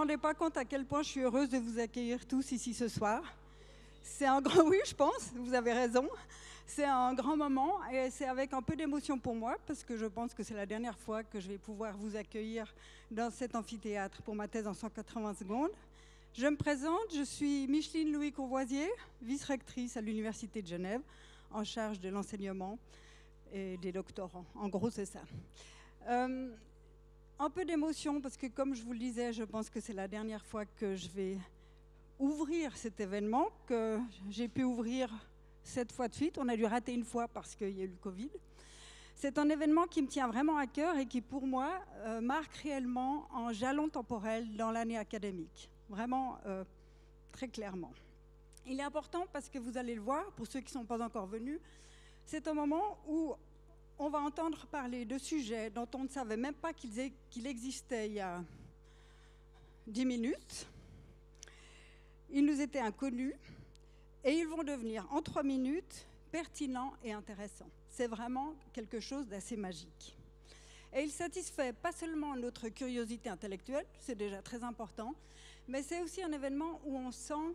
rendez pas compte à quel point je suis heureuse de vous accueillir tous ici ce soir. C'est un grand, oui, je pense, vous avez raison. C'est un grand moment et c'est avec un peu d'émotion pour moi parce que je pense que c'est la dernière fois que je vais pouvoir vous accueillir dans cet amphithéâtre pour ma thèse en 180 secondes. Je me présente, je suis Micheline Louis Courvoisier, vice-rectrice à l'Université de Genève, en charge de l'enseignement et des doctorants. En gros, c'est ça. Un peu d'émotion parce que, comme je vous le disais, je pense que c'est la dernière fois que je vais ouvrir cet événement, que j'ai pu ouvrir 7 fois de suite. On a dû rater une fois parce qu'il y a eu le Covid. C'est un événement qui me tient vraiment à cœur et qui, pour moi, marque réellement un jalon temporel dans l'année académique. Vraiment, très clairement. Il est important parce que vous allez le voir, pour ceux qui ne sont pas encore venus, c'est un moment où on va entendre parler de sujets dont on ne savait même pas qu'ils existaient il y a 10 minutes. Ils nous étaient inconnus et ils vont devenir en 3 minutes pertinents et intéressants. C'est vraiment quelque chose d'assez magique. Et il satisfait pas seulement notre curiosité intellectuelle, c'est déjà très important, mais c'est aussi un événement où on sent,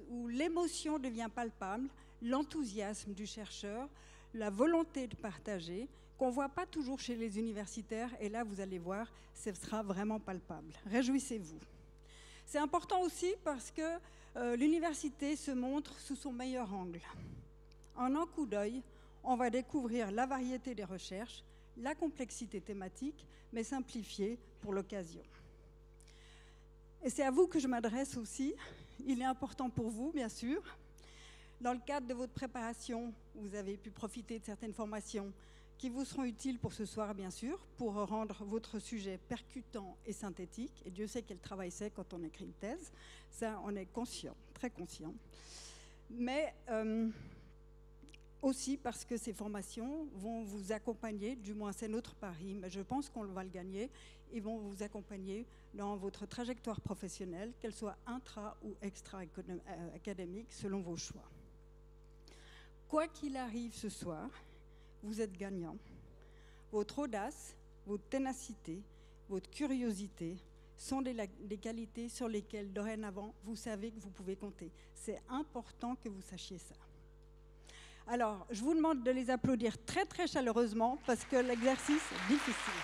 où l'émotion devient palpable, l'enthousiasme du chercheur, la volonté de partager, qu'on ne voit pas toujours chez les universitaires, et là, vous allez voir, ce sera vraiment palpable. Réjouissez-vous. C'est important aussi parce que l'université se montre sous son meilleur angle. En un coup d'œil, on va découvrir la variété des recherches, la complexité thématique, mais simplifiée pour l'occasion. Et c'est à vous que je m'adresse aussi. Il est important pour vous, bien sûr. Dans le cadre de votre préparation, vous avez pu profiter de certaines formations qui vous seront utiles pour ce soir, bien sûr, pour rendre votre sujet percutant et synthétique. Et Dieu sait quel travail c'est quand on écrit une thèse. Ça, on est conscient, très conscient. Mais aussi parce que ces formations vont vous accompagner, du moins c'est notre pari, mais je pense qu'on va le gagner, ils vont vous accompagner dans votre trajectoire professionnelle, qu'elle soit intra- ou extra-académique, selon vos choix. Quoi qu'il arrive ce soir, vous êtes gagnant. Votre audace, votre ténacité, votre curiosité sont des qualités sur lesquelles, dorénavant, vous savez que vous pouvez compter. C'est important que vous sachiez ça. Alors, je vous demande de les applaudir très, très chaleureusement parce que l'exercice est difficile.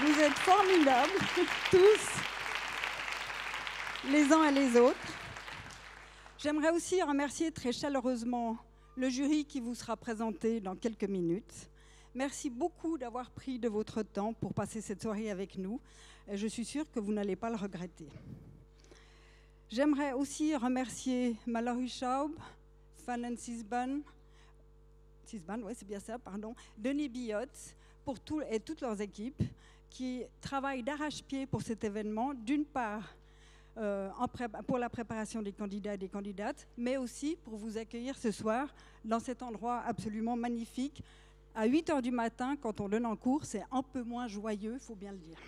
Vous êtes formidables, tous, les uns et les autres. J'aimerais aussi remercier très chaleureusement le jury qui vous sera présenté dans quelques minutes. Merci beaucoup d'avoir pris de votre temps pour passer cette soirée avec nous. Et je suis sûre que vous n'allez pas le regretter. J'aimerais aussi remercier Mallory Schaub, Fanen Sisban, ouais, c'est bien ça, pardon, Denis Billot et toutes leurs équipes qui travaillent d'arrache-pied pour cet événement, d'une part pour la préparation des candidats et des candidates, mais aussi pour vous accueillir ce soir dans cet endroit absolument magnifique. À 8 h du matin, quand on donne en cours, c'est un peu moins joyeux, il faut bien le dire.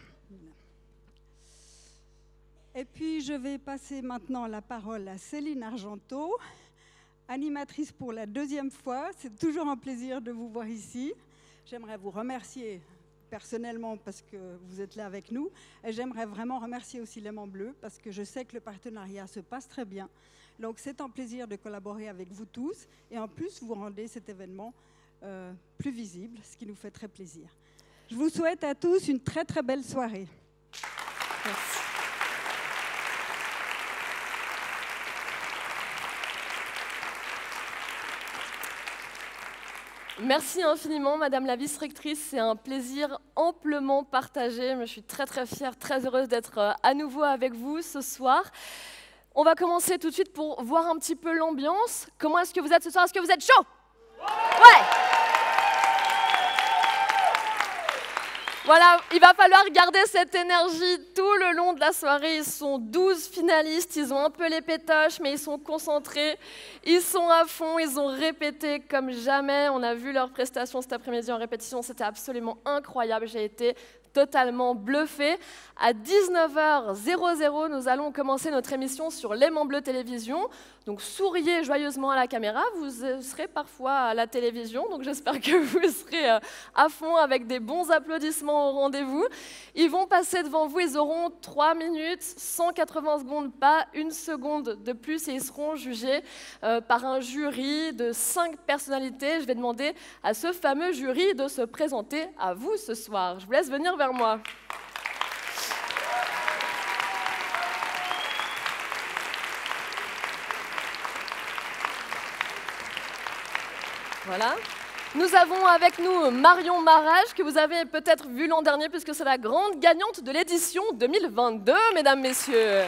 Et puis, je vais passer maintenant la parole à Céline Argenteau, animatrice pour la 2e fois. C'est toujours un plaisir de vous voir ici. J'aimerais vous remercier personnellement parce que vous êtes là avec nous. Et j'aimerais vraiment remercier aussi l'Aimant Bleu parce que je sais que le partenariat se passe très bien. Donc, c'est un plaisir de collaborer avec vous tous. Et en plus, vous rendez cet événement plus visible, ce qui nous fait très plaisir. Je vous souhaite à tous une très très belle soirée. Merci. Merci infiniment, Madame la vice-rectrice. C'est un plaisir amplement partagé. Je suis très très fière, très heureuse d'être à nouveau avec vous ce soir. On va commencer tout de suite pour voir un petit peu l'ambiance. Comment est-ce que vous êtes ce soir? Est-ce que vous êtes chaud? Ouais! Voilà, il va falloir garder cette énergie tout le long de la soirée. Ils sont 12 finalistes, ils ont un peu les pétoches, mais ils sont concentrés, ils sont à fond, ils ont répété comme jamais. On a vu leurs prestations cet après-midi en répétition, c'était absolument incroyable. J'ai été totalement bluffé. À 19h00, nous allons commencer notre émission sur Léman Bleu Télévision. Donc souriez joyeusement à la caméra, vous serez parfois à la télévision, donc j'espère que vous serez à fond avec des bons applaudissements au rendez-vous. Ils vont passer devant vous, ils auront 3 minutes, 180 secondes, pas une seconde de plus, et ils seront jugés par un jury de 5 personnalités. Je vais demander à ce fameux jury de se présenter à vous ce soir. Je vous laisse venir vers moi. Voilà. Nous avons avec nous Marion Marage, que vous avez peut-être vu l'an dernier, puisque c'est la grande gagnante de l'édition 2022, mesdames, messieurs.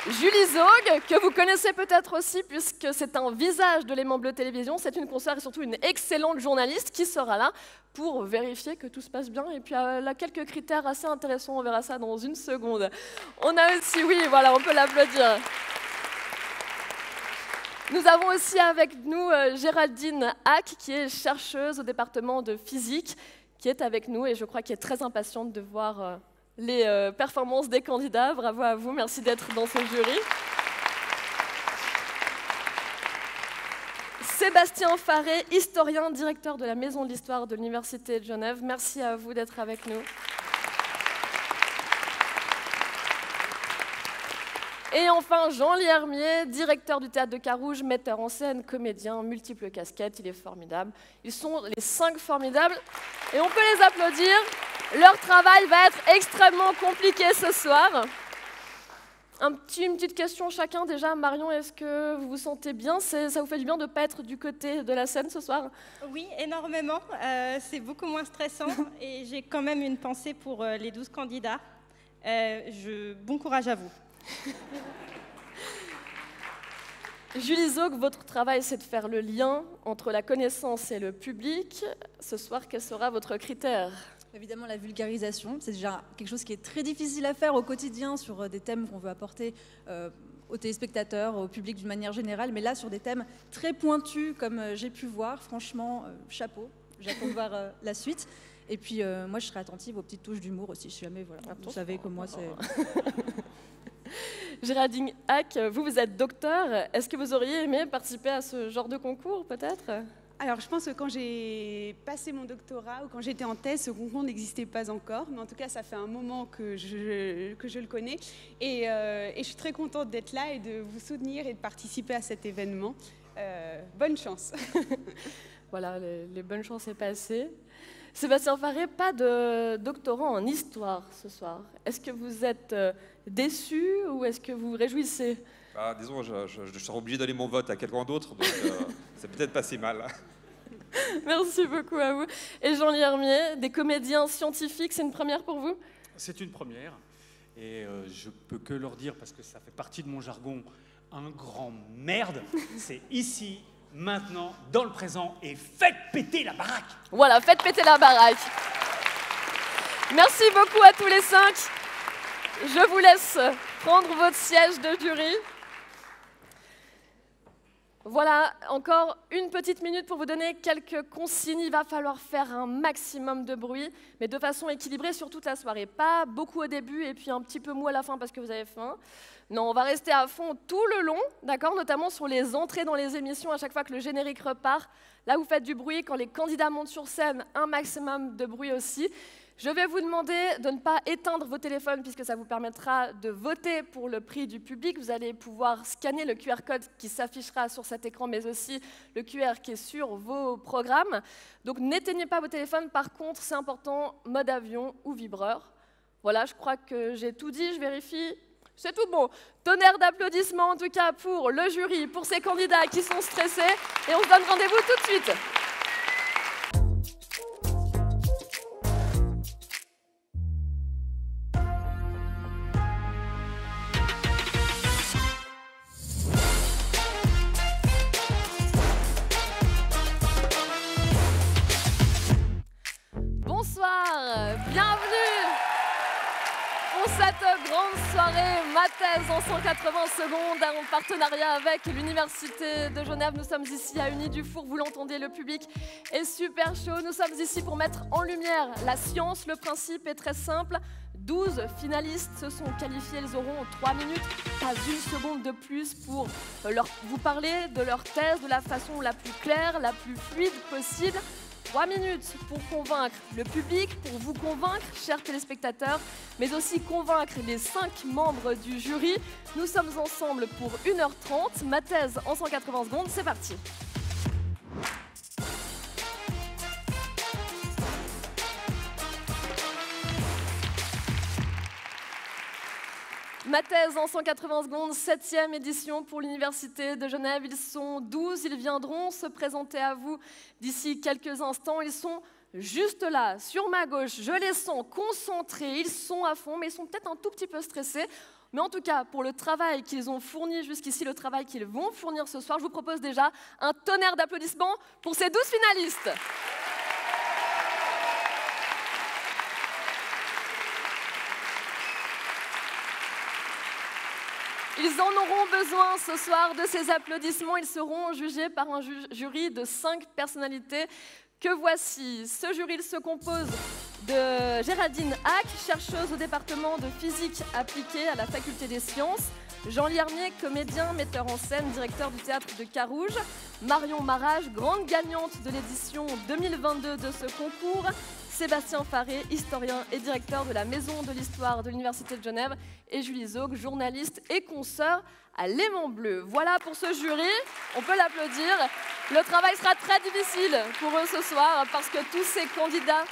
Julie Zog, que vous connaissez peut-être aussi, puisque c'est un visage de Léman Bleu Télévision. C'est une consoeur et surtout une excellente journaliste qui sera là pour vérifier que tout se passe bien. Et puis elle a quelques critères assez intéressants, on verra ça dans une seconde. On a aussi, oui, voilà, on peut l'applaudir. Nous avons aussi avec nous Géraldine Hack, qui est chercheuse au département de physique, qui est avec nous et je crois qu'elle est très impatiente de voir les performances des candidats. Bravo à vous, merci d'être dans ce jury. Sébastien Faré, historien, directeur de la Maison de l'Histoire de l'Université de Genève. Merci à vous d'être avec nous. Et enfin, Jean Liermier, directeur du Théâtre de Carouge, metteur en scène, comédien, multiples casquettes, il est formidable. Ils sont les 5 formidables et on peut les applaudir. Leur travail va être extrêmement compliqué ce soir. Une petite question chacun déjà. Marion, est-ce que vous vous sentez bien? Ça vous fait du bien de ne pas être du côté de la scène ce soir? Oui, énormément. C'est beaucoup moins stressant et j'ai quand même une pensée pour les 12 candidats. Bon courage à vous. Julie Zog, votre travail, c'est de faire le lien entre la connaissance et le public. Ce soir, quel sera votre critère? Évidemment, la vulgarisation, c'est déjà quelque chose qui est très difficile à faire au quotidien sur des thèmes qu'on veut apporter aux téléspectateurs, au public d'une manière générale, mais là, sur des thèmes très pointus, comme j'ai pu voir, franchement, chapeau, j'attends de voir la suite. Et puis, moi, je serai attentive aux petites touches d'humour aussi, si jamais, voilà, vous savez que moi, c'est... Géraldine Hack, vous êtes docteur. Est-ce que vous auriez aimé participer à ce genre de concours, peut-être? Alors, je pense que quand j'ai passé mon doctorat ou quand j'étais en thèse, ce concours n'existait pas encore. Mais en tout cas, ça fait un moment que je le connais. Et je suis très contente d'être là et de vous soutenir et de participer à cet événement. Bonne chance. Voilà, les bonnes chances est passées. Sébastien Faré, pas de doctorant en histoire ce soir. Est-ce que vous êtes déçu ou est-ce que vous vous réjouissez? Disons, je serai obligé d'aller mon vote à quelqu'un d'autre, donc c'est peut-être pas si mal. Merci beaucoup à vous. Et Jean Liermier, des comédiens scientifiques, c'est une première pour vous? C'est une première. Et je peux que leur dire, parce que ça fait partie de mon jargon, un grand merde, c'est ici, maintenant, dans le présent, et faites péter la baraque. Voilà, faites péter la baraque. Merci beaucoup à tous les 5. Je vous laisse prendre votre siège de jury. Voilà, encore une petite minute pour vous donner quelques consignes. Il va falloir faire un maximum de bruit, mais de façon équilibrée sur toute la soirée. Pas beaucoup au début et puis un petit peu mou à la fin parce que vous avez faim. Non, on va rester à fond tout le long, d'accord, notamment sur les entrées dans les émissions, à chaque fois que le générique repart. Là, vous faites du bruit. Quand les candidats montent sur scène, un maximum de bruit aussi. Je vais vous demander de ne pas éteindre vos téléphones puisque ça vous permettra de voter pour le prix du public. Vous allez pouvoir scanner le QR code qui s'affichera sur cet écran, mais aussi le QR qui est sur vos programmes. Donc n'éteignez pas vos téléphones. Par contre, c'est important, mode avion ou vibreur. Voilà, je crois que j'ai tout dit. Je vérifie. C'est tout bon. Tonnerre d'applaudissements en tout cas pour le jury, pour ces candidats qui sont stressés. Et on se donne rendez-vous tout de suite. Bonsoir, bienvenue pour cette grande soirée Ma thèse en 180 secondes, en partenariat avec l'Université de Genève. Nous sommes ici à Unis-Dufour, vous l'entendez, le public est super chaud. Nous sommes ici pour mettre en lumière la science. Le principe est très simple. 12 finalistes se sont qualifiés, ils auront 3 minutes, pas une seconde de plus pour vous parler de leur thèse de la façon la plus claire, la plus fluide possible. 3 minutes pour convaincre le public, pour vous convaincre, chers téléspectateurs, mais aussi convaincre les 5 membres du jury. Nous sommes ensemble pour 1h30. Ma thèse en 180 secondes, c'est parti. Ma thèse en 180 secondes, 7e édition pour l'Université de Genève. Ils sont 12, ils viendront se présenter à vous d'ici quelques instants. Ils sont juste là, sur ma gauche. Je les sens concentrés, ils sont à fond, mais ils sont peut-être un tout petit peu stressés. Mais en tout cas, pour le travail qu'ils ont fourni jusqu'ici, le travail qu'ils vont fournir ce soir, je vous propose déjà un tonnerre d'applaudissements pour ces 12 finalistes. Ils en auront besoin ce soir de ces applaudissements. Ils seront jugés par un jury de 5 personnalités que voici. Ce jury se compose de Géraldine Hack, chercheuse au département de physique appliquée à la Faculté des sciences, Jean Liermier, comédien, metteur en scène, directeur du théâtre de Carouge, Marion Marage, grande gagnante de l'édition 2022 de ce concours, Sébastien Faré, historien et directeur de la Maison de l'Histoire de l'Université de Genève, et Julie Zog, journaliste et consoeur à L'Aimant Bleu. Voilà pour ce jury, on peut l'applaudir. Le travail sera très difficile pour eux ce soir parce que tous ces candidats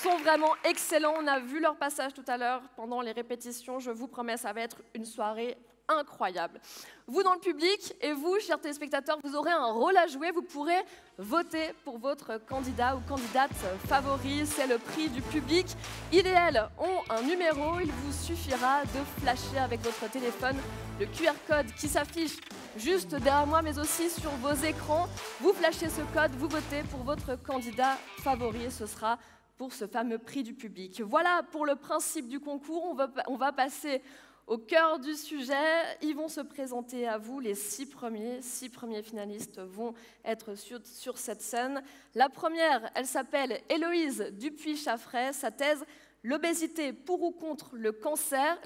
sont vraiment excellents. On a vu leur passage tout à l'heure pendant les répétitions. Je vous promets, ça va être une soirée incroyable. Vous dans le public et vous, chers téléspectateurs, vous aurez un rôle à jouer. Vous pourrez voter pour votre candidat ou candidate favori. C'est le prix du public. Ils et elles ont un numéro. Il vous suffira de flasher avec votre téléphone le QR code qui s'affiche juste derrière moi, mais aussi sur vos écrans. Vous flashez ce code, vous votez pour votre candidat favori et ce sera pour ce fameux prix du public. Voilà pour le principe du concours. On va passer au cœur du sujet. Ils vont se présenter à vous. Les 6 premiers finalistes vont être sur cette scène. La première, elle s'appelle Héloïse Dupuis-Chaffray. Sa thèse, l'obésité pour ou contre le cancer.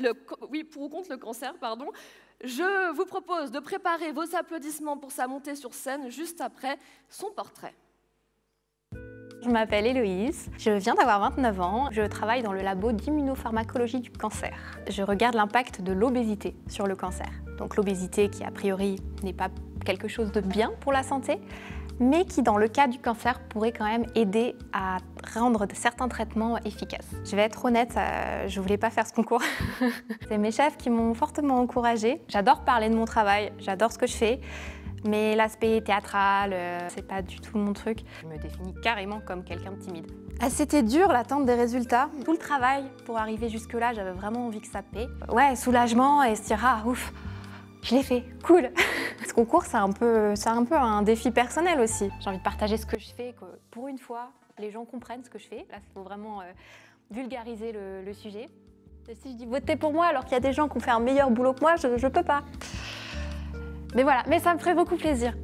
Je vous propose de préparer vos applaudissements pour sa montée sur scène juste après son portrait. Je m'appelle Héloïse, je viens d'avoir 29 ans, je travaille dans le labo d'immunopharmacologie du cancer. Je regarde l'impact de l'obésité sur le cancer. Donc l'obésité qui a priori n'est pas quelque chose de bien pour la santé, mais qui dans le cas du cancer pourrait quand même aider à rendre certains traitements efficaces. Je vais être honnête, je voulais pas faire ce concours. C'est mes chefs qui m'ont fortement encouragée. J'adore parler de mon travail, j'adore ce que je fais. Mais l'aspect théâtral, c'est pas du tout mon truc. Je me définis carrément comme quelqu'un de timide. C'était dur l'attente des résultats. Tout le travail pour arriver jusque-là, j'avais vraiment envie que ça paie. Ouais, soulagement et se dire ah ouf, je l'ai fait, cool. Ce concours, c'est un peu un défi personnel aussi. J'ai envie de partager ce que je fais, que pour une fois, les gens comprennent ce que je fais. Là, il faut vraiment vulgariser le sujet. Et si je dis votez pour moi alors qu'il y a des gens qui ont fait un meilleur boulot que moi, je peux pas. Mais voilà, mais ça me ferait beaucoup plaisir.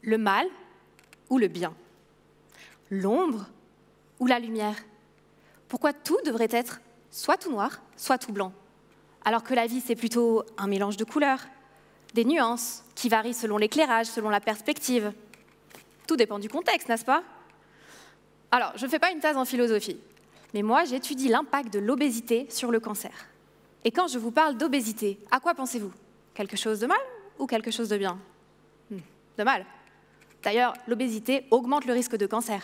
Le mal ou le bien? L'ombre ou la lumière? Pourquoi tout devrait être soit tout noir, soit tout blanc, alors que la vie, c'est plutôt un mélange de couleurs, des nuances qui varient selon l'éclairage, selon la perspective. Tout dépend du contexte, n'est-ce pas? Alors, je ne fais pas une thèse en philosophie, mais moi, j'étudie l'impact de l'obésité sur le cancer. Et quand je vous parle d'obésité, à quoi pensez-vous? Quelque chose de mal ou quelque chose de bien? De mal. D'ailleurs, l'obésité augmente le risque de cancer.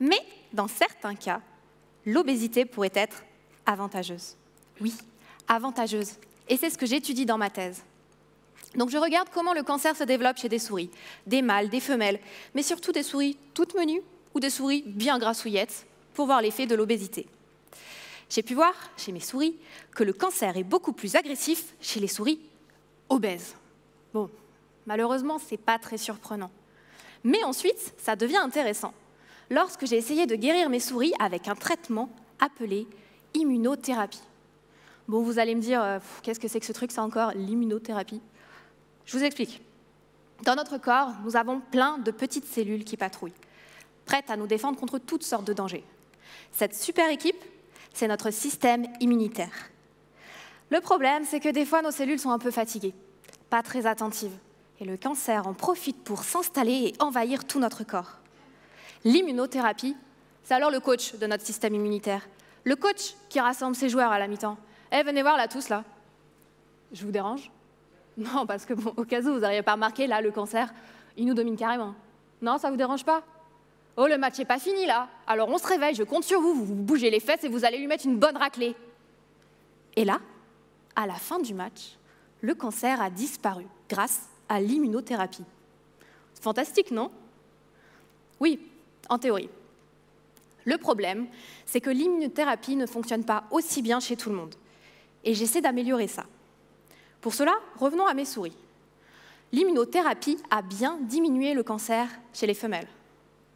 Mais dans certains cas, l'obésité pourrait être avantageuse. Oui, avantageuse. Et c'est ce que j'étudie dans ma thèse. Donc je regarde comment le cancer se développe chez des souris, des mâles, des femelles, mais surtout des souris toutes menues ou des souris bien grassouillettes, pour voir l'effet de l'obésité. J'ai pu voir chez mes souris que le cancer est beaucoup plus agressif chez les souris obèses. Bon, malheureusement, ce n'est pas très surprenant. Mais ensuite, ça devient intéressant. Lorsque j'ai essayé de guérir mes souris avec un traitement appelé immunothérapie. Bon, vous allez me dire, qu'est-ce que c'est que ce truc, ça encore, l'immunothérapie? Je vous explique. Dans notre corps, nous avons plein de petites cellules qui patrouillent, prêtes à nous défendre contre toutes sortes de dangers. Cette super équipe, c'est notre système immunitaire. Le problème, c'est que des fois, nos cellules sont un peu fatiguées, pas très attentives, et le cancer en profite pour s'installer et envahir tout notre corps. L'immunothérapie, c'est alors le coach de notre système immunitaire, le coach qui rassemble ses joueurs à la mi-temps. Eh, venez voir là, tous là. Je vous dérange? Non, parce que bon, au cas où vous n'auriez pas remarqué, là, le cancer, il nous domine carrément. Non, ça vous dérange pas? Oh, le match n'est pas fini là. Alors on se réveille, je compte sur vous, vous bougez les fesses et vous allez lui mettre une bonne raclée. Et là, à la fin du match, le cancer a disparu grâce à l'immunothérapie. C'est fantastique, non? Oui, en théorie. Le problème, c'est que l'immunothérapie ne fonctionne pas aussi bien chez tout le monde. Et j'essaie d'améliorer ça. Pour cela, revenons à mes souris. L'immunothérapie a bien diminué le cancer chez les femelles.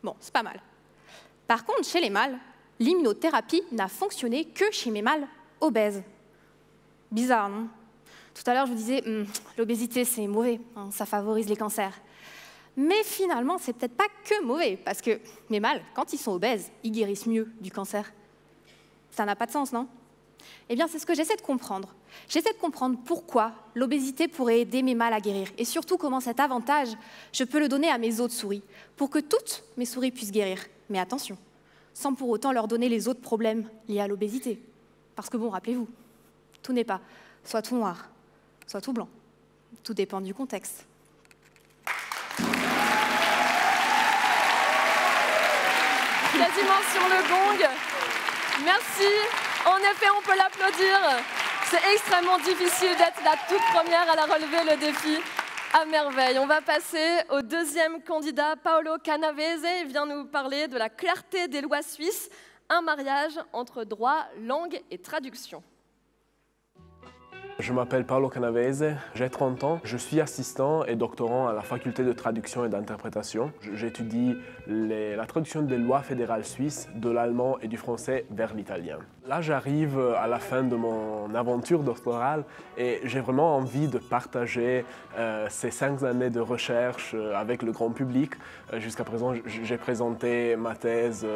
Bon, c'est pas mal. Par contre, chez les mâles, l'immunothérapie n'a fonctionné que chez mes mâles obèses. Bizarre, non? Tout à l'heure, je vous disais, l'obésité, c'est mauvais, hein, ça favorise les cancers. Mais finalement, c'est peut-être pas que mauvais, parce que mes mâles, quand ils sont obèses, ils guérissent mieux du cancer. Ça n'a pas de sens, non? Eh bien, c'est ce que j'essaie de comprendre. J'essaie de comprendre pourquoi l'obésité pourrait aider mes mâles à guérir, et surtout comment cet avantage, je peux le donner à mes autres souris, pour que toutes mes souris puissent guérir. Mais attention, sans pour autant leur donner les autres problèmes liés à l'obésité. Parce que bon, rappelez-vous, tout n'est pas soit tout noir, soit tout blanc. Tout dépend du contexte. Quasiment sur le gong. Merci. En effet, on peut l'applaudir. C'est extrêmement difficile d'être la toute première à la relever, le défi, à merveille. On va passer au deuxième candidat, Paolo Canavese. Il vient nous parler de la clarté des lois suisses, un mariage entre droit, langue et traduction. Je m'appelle Paolo Canavese, j'ai 30 ans, je suis assistant et doctorant à la faculté de traduction et d'interprétation. J'étudie la traduction des lois fédérales suisses de l'allemand et du français vers l'italien. Là, j'arrive à la fin de mon aventure doctorale et j'ai vraiment envie de partager ces 5 années de recherche avec le grand public. Jusqu'à présent, j'ai présenté ma thèse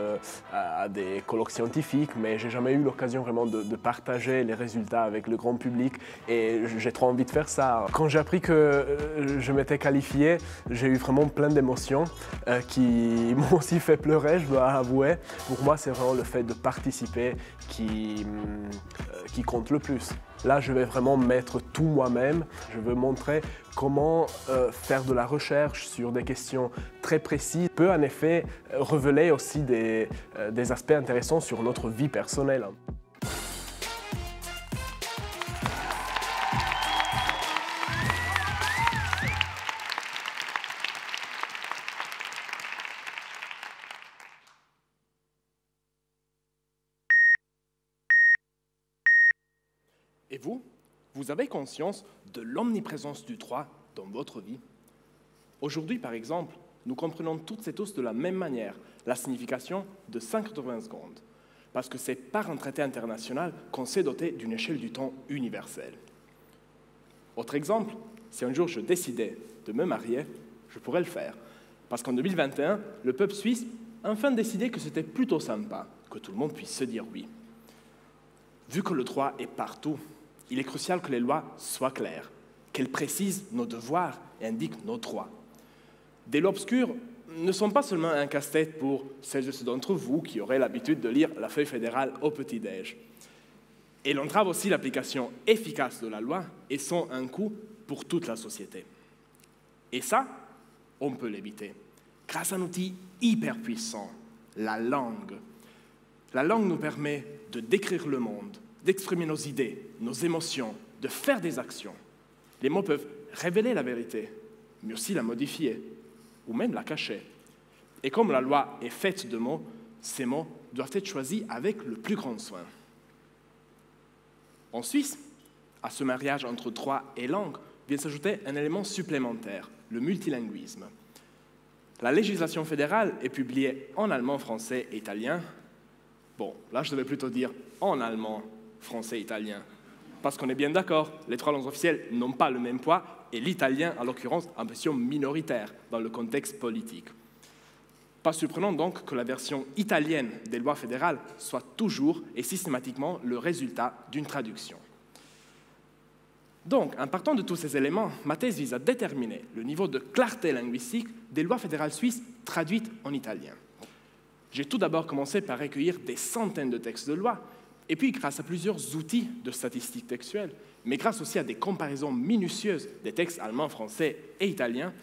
à des colloques scientifiques, mais j'ai jamais eu l'occasion vraiment de partager les résultats avec le grand public. Et j'ai trop envie de faire ça. Quand j'ai appris que je m'étais qualifié, j'ai eu vraiment plein d'émotions qui m'ont aussi fait pleurer, je dois avouer. Pour moi, c'est vraiment le fait de participer qui compte le plus. Là, je vais vraiment mettre tout moi-même. Je veux montrer comment faire de la recherche sur des questions très précises peut en effet révéler aussi des aspects intéressants sur notre vie personnelle. Et vous, vous avez conscience de l'omniprésence du droit dans votre vie? Aujourd'hui, par exemple, nous comprenons toutes et tous de la même manière la signification de 580 secondes, parce que c'est par un traité international qu'on s'est doté d'une échelle du temps universelle. Autre exemple, si un jour je décidais de me marier, je pourrais le faire, parce qu'en 2021, le peuple suisse a enfin décidé que c'était plutôt sympa que tout le monde puisse se dire oui. Vu que le droit est partout, il est crucial que les lois soient claires, qu'elles précisent nos devoirs et indiquent nos droits. Des lois obscures ne sont pas seulement un casse-tête pour celles et ceux d'entre vous qui auraient l'habitude de lire la feuille fédérale au petit-déj. Elles entravent aussi l'application efficace de la loi et sont un coût pour toute la société. Et ça, on peut l'éviter grâce à un outil hyper puissant, la langue. La langue nous permet de décrire le monde, d'exprimer nos idées, nos émotions, de faire des actions. Les mots peuvent révéler la vérité, mais aussi la modifier, ou même la cacher. Et comme la loi est faite de mots, ces mots doivent être choisis avec le plus grand soin. En Suisse, à ce mariage entre droit et langue vient s'ajouter un élément supplémentaire, le multilinguisme. La législation fédérale est publiée en allemand, français et italien. Bon, là je devais plutôt dire en allemand, français et italien. Parce qu'on est bien d'accord, les 3 langues officielles n'ont pas le même poids et l'italien, en l'occurrence, a une position minoritaire dans le contexte politique. Pas surprenant donc que la version italienne des lois fédérales soit toujours et systématiquement le résultat d'une traduction. Donc, en partant de tous ces éléments, ma thèse vise à déterminer le niveau de clarté linguistique des lois fédérales suisses traduites en italien. J'ai tout d'abord commencé par recueillir des centaines de textes de loi, et puis grâce à plusieurs outils de statistiques textuelles, mais grâce aussi à des comparaisons minutieuses des textes allemands, français et italiens,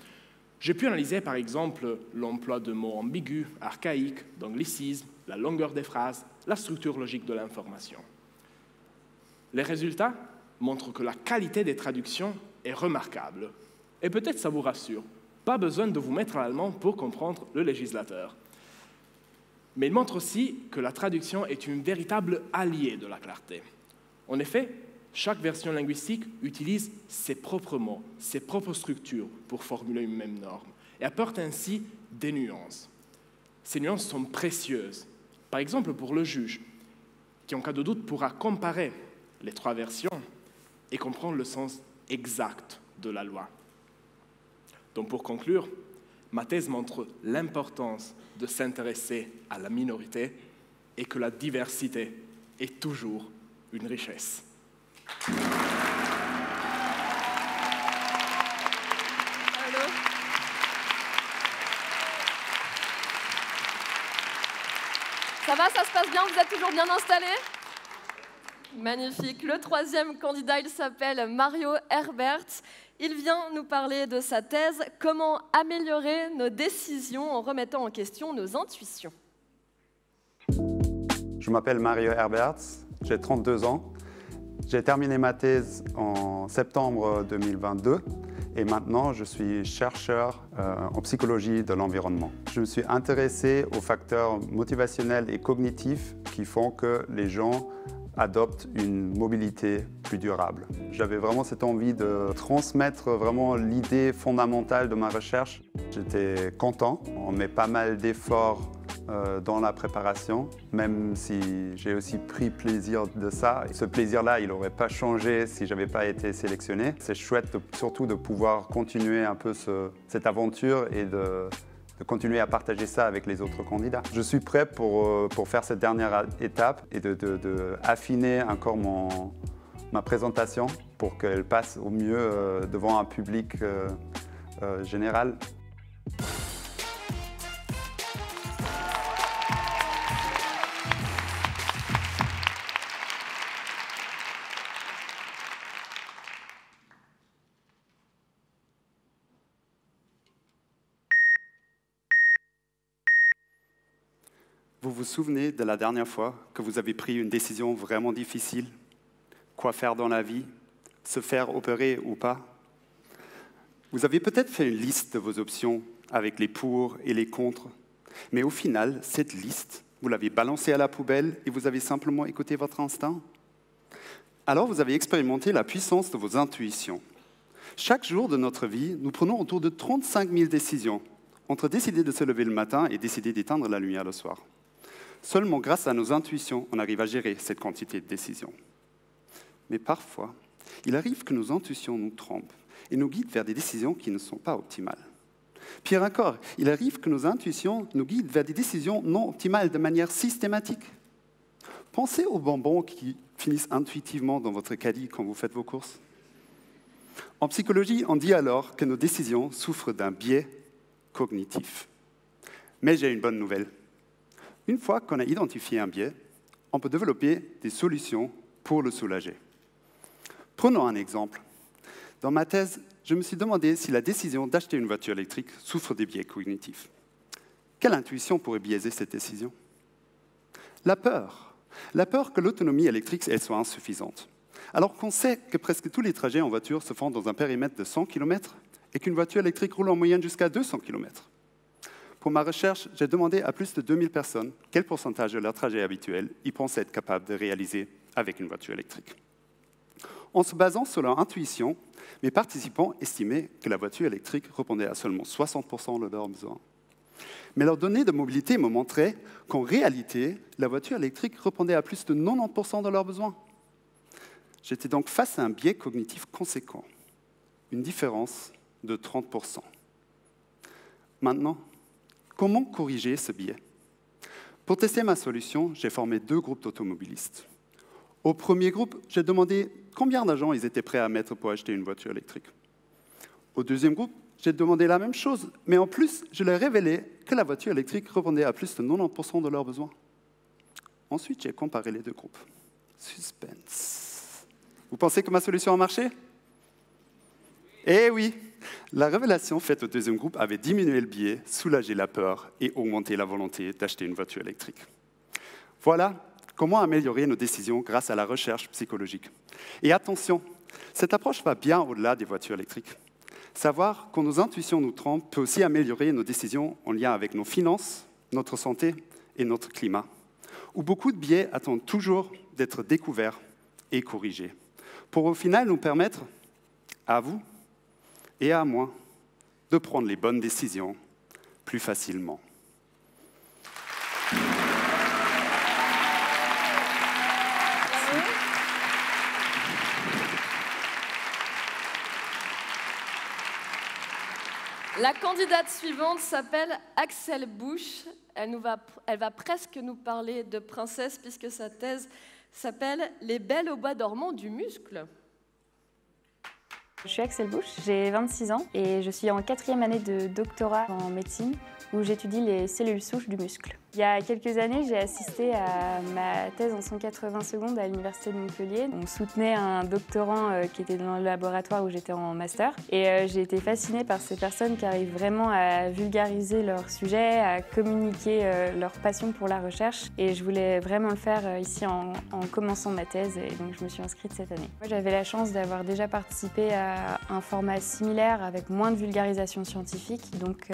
j'ai pu analyser par exemple l'emploi de mots ambigus, archaïques, d'anglicismes, la longueur des phrases, la structure logique de l'information. Les résultats montrent que la qualité des traductions est remarquable. Et peut-être ça vous rassure, pas besoin de vous mettre à l'allemand pour comprendre le législateur. Mais il montre aussi que la traduction est une véritable alliée de la clarté. En effet, chaque version linguistique utilise ses propres mots, ses propres structures pour formuler une même norme et apporte ainsi des nuances. Ces nuances sont précieuses. Par exemple, pour le juge, qui en cas de doute pourra comparer les 3 versions et comprendre le sens exact de la loi. Donc pour conclure, ma thèse montre l'importance de s'intéresser à la minorité et que la diversité est toujours une richesse. Allô ? Ça va, ça se passe bien, vous êtes toujours bien installés ? Magnifique. Le 3e candidat, il s'appelle Mario Herbert. Il vient nous parler de sa thèse « Comment améliorer nos décisions en remettant en question nos intuitions ». Je m'appelle Mario Herbert, j'ai 32 ans. J'ai terminé ma thèse en septembre 2022 et maintenant je suis chercheur en psychologie de l'environnement. Je me suis intéressé aux facteurs motivationnels et cognitifs qui font que les gens adoptent une mobilité plus durable. J'avais vraiment cette envie de transmettre vraiment l'idée fondamentale de ma recherche. J'étais content, on met pas mal d'efforts dans la préparation, même si j'ai aussi pris plaisir de ça. Et ce plaisir-là, il n'aurait pas changé si je n'avais pas été sélectionné. C'est chouette surtout de pouvoir continuer un peu cette aventure et de continuer à partager ça avec les autres candidats. Je suis prêt pour faire cette dernière étape et de affiner encore ma présentation pour qu'elle passe au mieux devant un public général. Vous vous souvenez de la dernière fois que vous avez pris une décision vraiment difficile? Quoi faire dans la vie? Se faire opérer ou pas? Vous avez peut-être fait une liste de vos options avec les pour et les contre, mais au final, cette liste, vous l'avez balancée à la poubelle et vous avez simplement écouté votre instinct? Alors vous avez expérimenté la puissance de vos intuitions. Chaque jour de notre vie, nous prenons autour de 35 000 décisions, entre décider de se lever le matin et décider d'éteindre la lumière le soir. Seulement grâce à nos intuitions, on arrive à gérer cette quantité de décisions. Mais parfois, il arrive que nos intuitions nous trompent et nous guident vers des décisions qui ne sont pas optimales. Pire encore, il arrive que nos intuitions nous guident vers des décisions non optimales de manière systématique. Pensez aux bonbons qui finissent intuitivement dans votre caddie quand vous faites vos courses. En psychologie, on dit alors que nos décisions souffrent d'un biais cognitif. Mais j'ai une bonne nouvelle. Une fois qu'on a identifié un biais, on peut développer des solutions pour le soulager. Prenons un exemple. Dans ma thèse, je me suis demandé si la décision d'acheter une voiture électrique souffre des biais cognitifs. Quelle intuition pourrait biaiser cette décision? La peur. La peur que l'autonomie électrique elle soit insuffisante. Alors qu'on sait que presque tous les trajets en voiture se font dans un périmètre de 100 km et qu'une voiture électrique roule en moyenne jusqu'à 200 km. Pour ma recherche, j'ai demandé à plus de 2000 personnes quel pourcentage de leur trajet habituel ils pensaient être capables de réaliser avec une voiture électrique. En se basant sur leur intuition, mes participants estimaient que la voiture électrique répondait à seulement 60% de leurs besoins. Mais leurs données de mobilité me montraient qu'en réalité, la voiture électrique répondait à plus de 90% de leurs besoins. J'étais donc face à un biais cognitif conséquent, une différence de 30%. Maintenant, comment corriger ce biais? Pour tester ma solution, j'ai formé 2 groupes d'automobilistes. Au premier groupe, j'ai demandé combien d'argent ils étaient prêts à mettre pour acheter une voiture électrique. Au deuxième groupe, j'ai demandé la même chose, mais en plus, je leur ai révélé que la voiture électrique répondait à plus de 90% de leurs besoins. Ensuite, j'ai comparé les 2 groupes. Suspense. Vous pensez que ma solution a marché? Eh oui, la révélation faite au deuxième groupe avait diminué le biais, soulagé la peur et augmenté la volonté d'acheter une voiture électrique. Voilà comment améliorer nos décisions grâce à la recherche psychologique. Et attention, cette approche va bien au-delà des voitures électriques. Savoir quand nos intuitions nous trompent peut aussi améliorer nos décisions en lien avec nos finances, notre santé et notre climat, où beaucoup de biais attendent toujours d'être découverts et corrigés, pour au final nous permettre, à vous et à moi, de prendre les bonnes décisions plus facilement. La candidate suivante s'appelle Axel Busch. Elle va presque nous parler de princesse puisque sa thèse s'appelle « Les belles au bois dormant du muscle ». Je suis Axel Busch, j'ai 26 ans et je suis en 4e année de doctorat en médecine où j'étudie les cellules souches du muscle. Il y a quelques années, j'ai assisté à ma thèse en 180 secondes à l'Université de Montpellier. On soutenait un doctorant qui était dans le laboratoire où j'étais en master et j'ai été fascinée par ces personnes qui arrivent vraiment à vulgariser leur sujet, à communiquer leur passion pour la recherche et je voulais vraiment le faire ici en commençant ma thèse et donc je me suis inscrite cette année. Moi, j'avais la chance d'avoir déjà participé à un format similaire avec moins de vulgarisation scientifique, donc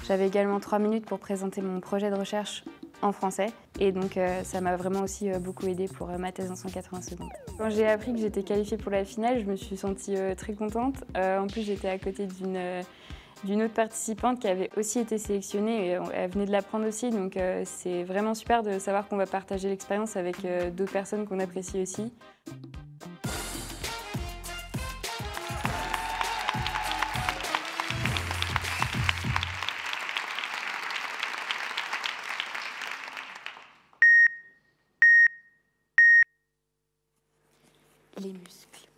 j'avais également 3 minutes pour présenter mon projet de recherche en français et donc ça m'a vraiment aussi beaucoup aidé pour ma thèse en 180 secondes. Quand j'ai appris que j'étais qualifiée pour la finale, je me suis sentie très contente. En plus, j'étais à côté d'une autre participante qui avait aussi été sélectionnée et elle venait de l'apprendre aussi, donc c'est vraiment super de savoir qu'on va partager l'expérience avec d'autres personnes qu'on apprécie aussi. Les muscles.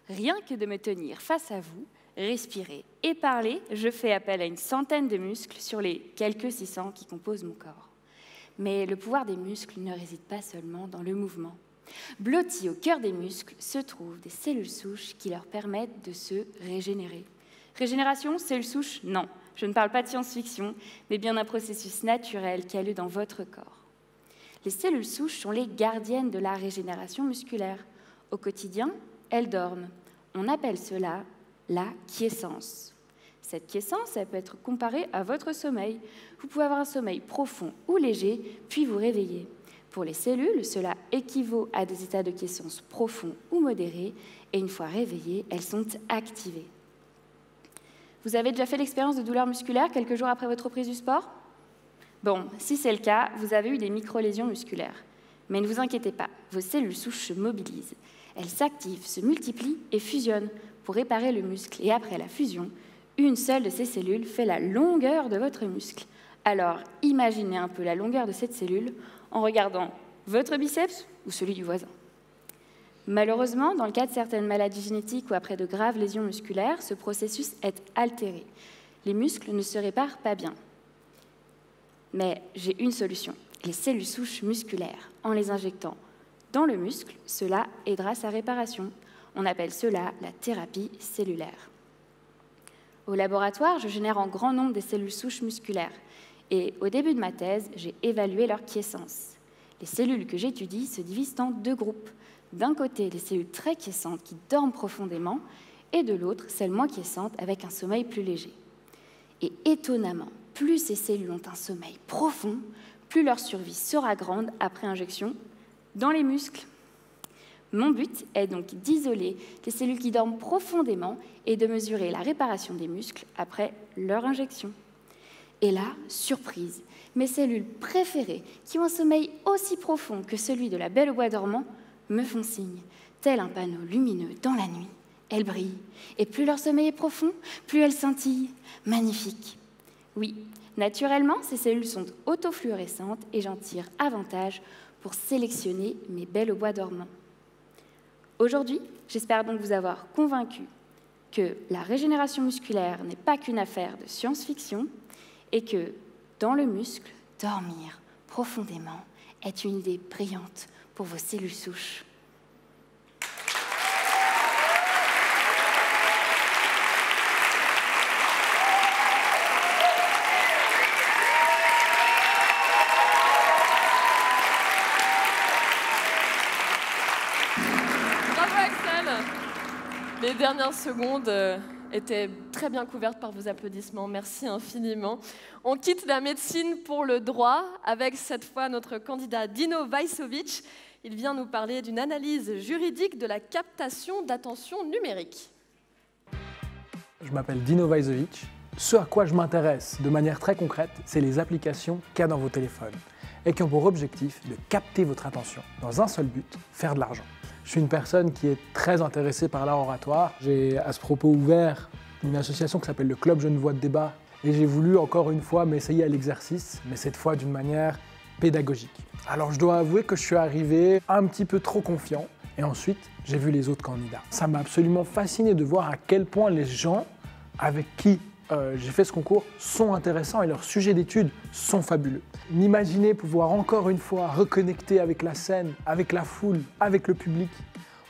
Rien que de me tenir face à vous, respirer et parler, je fais appel à une centaine de muscles sur les quelques 600 qui composent mon corps. Mais le pouvoir des muscles ne réside pas seulement dans le mouvement. Blottis au cœur des muscles se trouvent des cellules souches qui leur permettent de se régénérer. Régénération, cellules souches, non. Je ne parle pas de science-fiction, mais bien d'un processus naturel qui a lieu dans votre corps. Les cellules souches sont les gardiennes de la régénération musculaire. Au quotidien, elles dorment. On appelle cela la quiescence. Cette quiescence, elle peut être comparée à votre sommeil. Vous pouvez avoir un sommeil profond ou léger, puis vous réveiller. Pour les cellules, cela équivaut à des états de quiescence profonds ou modérés, et une fois réveillées, elles sont activées. Vous avez déjà fait l'expérience de douleurs musculaires quelques jours après votre reprise du sport? Bon, si c'est le cas, vous avez eu des micro-lésions musculaires. Mais ne vous inquiétez pas, vos cellules souches se mobilisent. Elles s'activent, se multiplient et fusionnent pour réparer le muscle. Et après la fusion, une seule de ces cellules fait la longueur de votre muscle. Alors, imaginez un peu la longueur de cette cellule en regardant votre biceps ou celui du voisin. Malheureusement, dans le cas de certaines maladies génétiques ou après de graves lésions musculaires, ce processus est altéré. Les muscles ne se réparent pas bien. Mais j'ai une solution, les cellules souches musculaires. En les injectant dans le muscle, cela aidera sa réparation. On appelle cela la thérapie cellulaire. Au laboratoire, je génère en grand nombre des cellules souches musculaires. Et au début de ma thèse, j'ai évalué leur quiescence. Les cellules que j'étudie se divisent en 2 groupes. D'un côté, les cellules très quiescentes qui dorment profondément, et de l'autre, celles moins quiescentes avec un sommeil plus léger. Et étonnamment, plus ces cellules ont un sommeil profond, plus leur survie sera grande après injection dans les muscles. Mon but est donc d'isoler les cellules qui dorment profondément et de mesurer la réparation des muscles après leur injection. Et là, surprise, mes cellules préférées, qui ont un sommeil aussi profond que celui de la Belle au bois dormant, me font signe, tel un panneau lumineux dans la nuit. Elles brillent, et plus leur sommeil est profond, plus elles scintillent. Magnifique. Oui, naturellement, ces cellules sont autofluorescentes et j'en tire avantage pour sélectionner mes Belles au bois dormant. Aujourd'hui, j'espère donc vous avoir convaincu que la régénération musculaire n'est pas qu'une affaire de science-fiction et que, dans le muscle, dormir profondément est une idée brillante pour vos cellules souches. Les dernières secondes étaient très bien couvertes par vos applaudissements. Merci infiniment. On quitte la médecine pour le droit avec cette fois notre candidat Dino Vajsović. Il vient nous parler d'une analyse juridique de la captation d'attention numérique. Je m'appelle Dino Vajsović. Ce à quoi je m'intéresse de manière très concrète, c'est les applications qu'il y a dans vos téléphones et qui ont pour objectif de capter votre attention dans un seul but, faire de l'argent. Je suis une personne qui est très intéressée par l'art oratoire. J'ai à ce propos ouvert une association qui s'appelle le Club Genevois de débat et j'ai voulu encore une fois m'essayer à l'exercice, mais cette fois d'une manière pédagogique. Alors je dois avouer que je suis arrivé un petit peu trop confiant et ensuite j'ai vu les autres candidats. Ça m'a absolument fasciné de voir à quel point les gens avec qui j'ai fait ce concours sont intéressants et leurs sujets d'études sont fabuleux. M'imaginer pouvoir encore une fois reconnecter avec la scène, avec la foule, avec le public,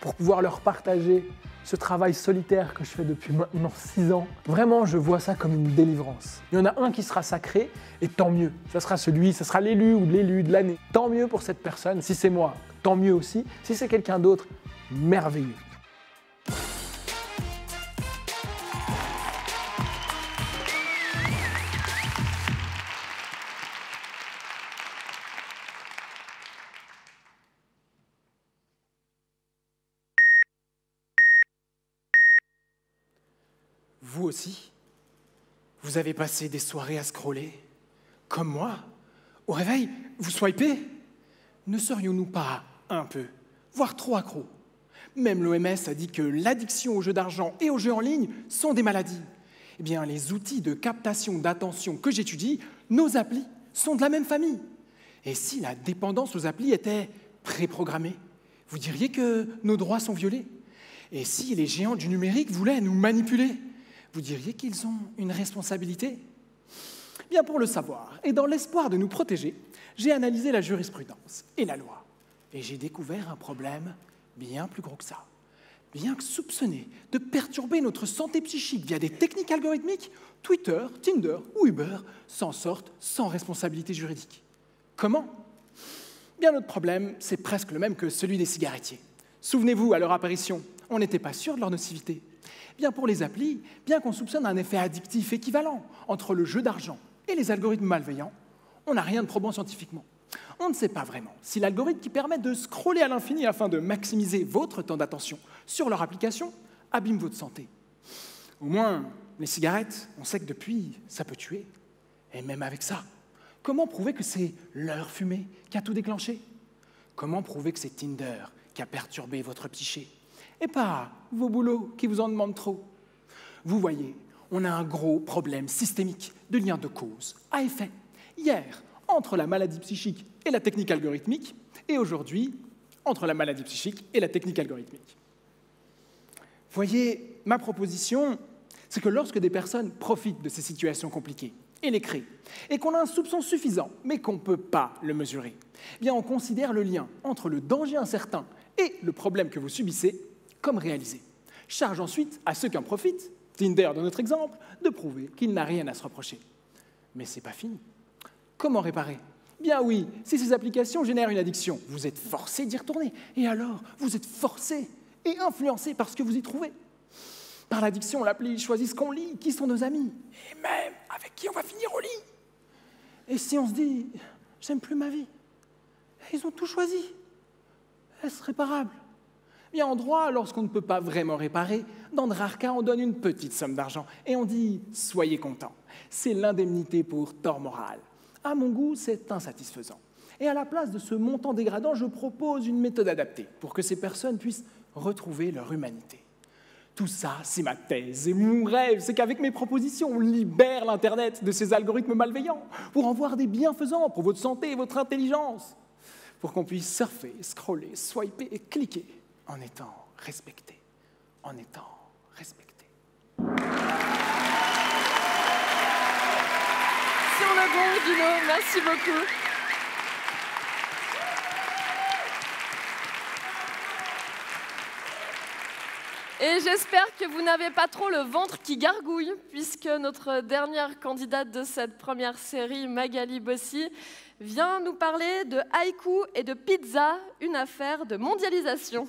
pour pouvoir leur partager ce travail solitaire que je fais depuis maintenant 6 ans. Vraiment, je vois ça comme une délivrance. Il y en a un qui sera sacré, et tant mieux. Ça sera l'élu ou l'élu de l'année. Tant mieux pour cette personne. Si c'est moi, tant mieux aussi. Si c'est quelqu'un d'autre, merveilleux. Vous aussi, vous avez passé des soirées à scroller, comme moi. Au réveil, vous swipez. Ne serions-nous pas un peu, voire trop accros? Même l'OMS a dit que l'addiction aux jeux d'argent et aux jeux en ligne sont des maladies. Eh bien, les outils de captation d'attention que j'étudie, nos applis, sont de la même famille. Et si la dépendance aux applis était préprogrammée, vous diriez que nos droits sont violés. Et si les géants du numérique voulaient nous manipuler, vous diriez qu'ils ont une responsabilité? Bien, pour le savoir, et dans l'espoir de nous protéger, j'ai analysé la jurisprudence et la loi. Et j'ai découvert un problème bien plus gros que ça. Bien que soupçonné de perturber notre santé psychique via des techniques algorithmiques, Twitter, Tinder ou Uber s'en sortent sans responsabilité juridique. Comment? Bien, notre problème, c'est presque le même que celui des cigarettiers. Souvenez-vous, à leur apparition, on n'était pas sûr de leur nocivité. Bien, pour les applis, bien qu'on soupçonne un effet addictif équivalent entre le jeu d'argent et les algorithmes malveillants, on n'a rien de probant scientifiquement. On ne sait pas vraiment si l'algorithme qui permet de scroller à l'infini afin de maximiser votre temps d'attention sur leur application abîme votre santé. Au moins, les cigarettes, on sait que depuis, ça peut tuer. Et même avec ça, comment prouver que c'est leur fumée qui a tout déclenché? Comment prouver que c'est Tinder qui a perturbé votre psyché? Et pas vos boulots qui vous en demandent trop. Vous voyez, on a un gros problème systémique de lien de cause à effet. Hier, entre la maladie psychique et la technique algorithmique, et aujourd'hui, entre la maladie psychique et la technique algorithmique. Voyez, ma proposition, c'est que lorsque des personnes profitent de ces situations compliquées et les créent, et qu'on a un soupçon suffisant, mais qu'on ne peut pas le mesurer, eh bien on considère le lien entre le danger incertain et le problème que vous subissez comme réalisé. Charge ensuite à ceux qui en profitent, Tinder dans notre exemple, de prouver qu'il n'a rien à se reprocher. Mais c'est pas fini. Comment réparer? Bien oui, si ces applications génèrent une addiction, vous êtes forcé d'y retourner. Et alors, vous êtes forcé et influencé par ce que vous y trouvez. Par l'addiction, l'appli choisit ce qu'on lit, qui sont nos amis, et même avec qui on va finir au lit. Et si on se dit, j'aime plus ma vie? Ils ont tout choisi. Est-ce réparable? Bien, en droit, lorsqu'on ne peut pas vraiment réparer, dans de rares cas, on donne une petite somme d'argent et on dit « soyez content ». C'est l'indemnité pour tort moral. À mon goût, c'est insatisfaisant. Et à la place de ce montant dégradant, je propose une méthode adaptée pour que ces personnes puissent retrouver leur humanité. Tout ça, c'est ma thèse. Et mon rêve, c'est qu'avec mes propositions, on libère l'Internet de ces algorithmes malveillants pour en voir des bienfaisants pour votre santé et votre intelligence. Pour qu'on puisse surfer, scroller, swiper et cliquer en étant respecté. En étant respecté. Sur le bon, Dino, merci beaucoup. Et j'espère que vous n'avez pas trop le ventre qui gargouille, puisque notre dernière candidate de cette première série, Magali Bossy, vient nous parler de haïku et de pizza, une affaire de mondialisation.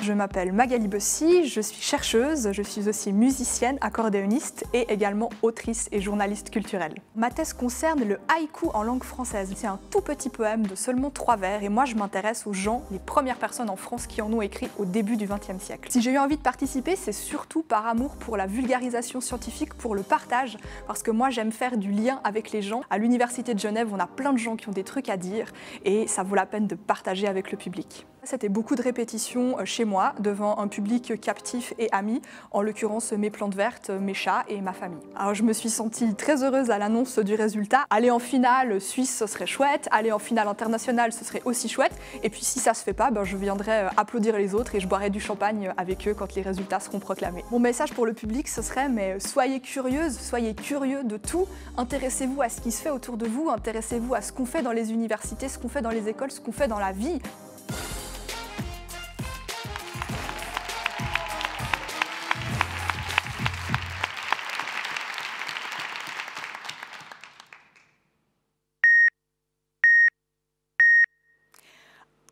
Je m'appelle Magali Bossy, je suis chercheuse, je suis aussi musicienne, accordéoniste et également autrice et journaliste culturelle. Ma thèse concerne le haïku en langue française. C'est un tout petit poème de seulement 3 vers et moi je m'intéresse aux gens, les premières personnes en France qui en ont écrit au début du XXe siècle. Si j'ai eu envie de participer, c'est surtout par amour pour la vulgarisation scientifique, pour le partage, parce que moi j'aime faire du lien avec les gens. À l'Université de Genève, on a plein de gens qui ont des trucs à dire et ça vaut la peine de partager avec le public. C'était beaucoup de répétitions chez moi, devant un public captif et ami, en l'occurrence mes plantes vertes, mes chats et ma famille. Alors je me suis sentie très heureuse à l'annonce du résultat. Aller en finale suisse, ce serait chouette, aller en finale internationale, ce serait aussi chouette, et puis si ça se fait pas, je viendrai applaudir les autres et je boirai du champagne avec eux quand les résultats seront proclamés. Mon message pour le public, ce serait, mais soyez curieuses, soyez curieux de tout, intéressez-vous à ce qui se fait autour de vous, intéressez-vous à ce qu'on fait dans les universités, ce qu'on fait dans les écoles, ce qu'on fait dans la vie.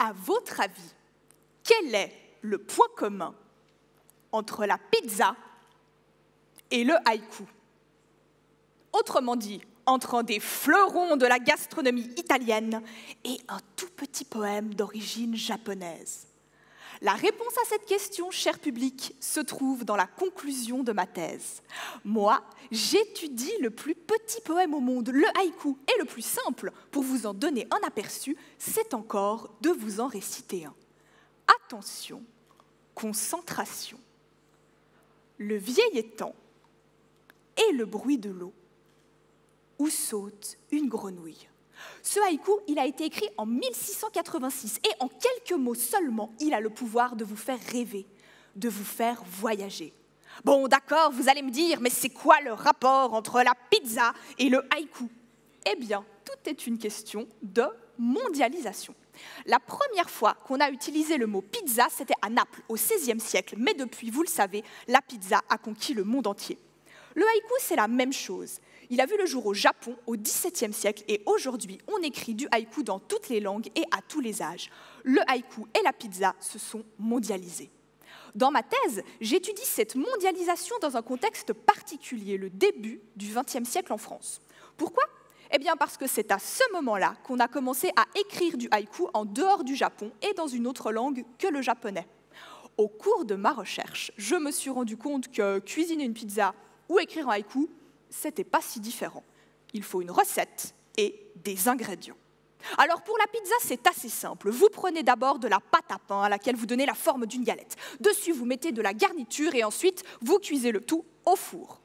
À votre avis, quel est le point commun entre la pizza et le haïku? Autrement dit, entre un des fleurons de la gastronomie italienne et un tout petit poème d'origine japonaise. La réponse à cette question, cher public, se trouve dans la conclusion de ma thèse. Moi, j'étudie le plus petit poème au monde, le haïku, et le plus simple, pour vous en donner un aperçu, c'est encore de vous en réciter un. Attention, concentration. Le vieil étang et le bruit de l'eau, où saute une grenouille. Ce haïku, il a été écrit en 1686 et en quelques mots seulement, il a le pouvoir de vous faire rêver, de vous faire voyager. Bon, d'accord, vous allez me dire, mais c'est quoi le rapport entre la pizza et le haïku? Eh bien, tout est une question de mondialisation. La première fois qu'on a utilisé le mot pizza, c'était à Naples, au XVIe siècle, mais depuis, vous le savez, la pizza a conquis le monde entier. Le haïku, c'est la même chose. Il a vu le jour au Japon au XVIIe siècle et aujourd'hui, on écrit du haïku dans toutes les langues et à tous les âges. Le haïku et la pizza se sont mondialisés. Dans ma thèse, j'étudie cette mondialisation dans un contexte particulier, le début du XXe siècle en France. Pourquoi ? Eh bien parce que c'est à ce moment-là qu'on a commencé à écrire du haïku en dehors du Japon et dans une autre langue que le japonais. Au cours de ma recherche, je me suis rendu compte que cuisiner une pizza ou écrire un haïku, c'était pas si différent. Il faut une recette et des ingrédients. Alors pour la pizza, c'est assez simple. Vous prenez d'abord de la pâte à pain à laquelle vous donnez la forme d'une galette. Dessus, vous mettez de la garniture et ensuite, vous cuisez le tout au four.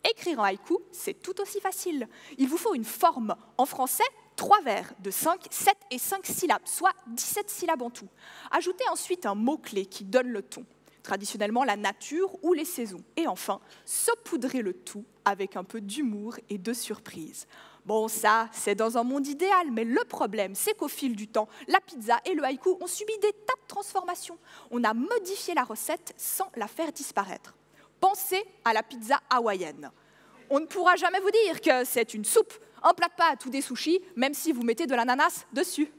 Écrire un haïku, c'est tout aussi facile. Il vous faut une forme. En français, 3 vers de 5, 7 et 5 syllabes, soit 17 syllabes en tout. Ajoutez ensuite un mot-clé qui donne le ton. Traditionnellement la nature ou les saisons. Et enfin, saupoudrer le tout avec un peu d'humour et de surprise. Bon, ça, c'est dans un monde idéal, mais le problème, c'est qu'au fil du temps, la pizza et le haïku ont subi des tas de transformations. On a modifié la recette sans la faire disparaître. Pensez à la pizza hawaïenne. On ne pourra jamais vous dire que c'est une soupe, un plat de pâtes ou des sushis, même si vous mettez de l'ananas dessus.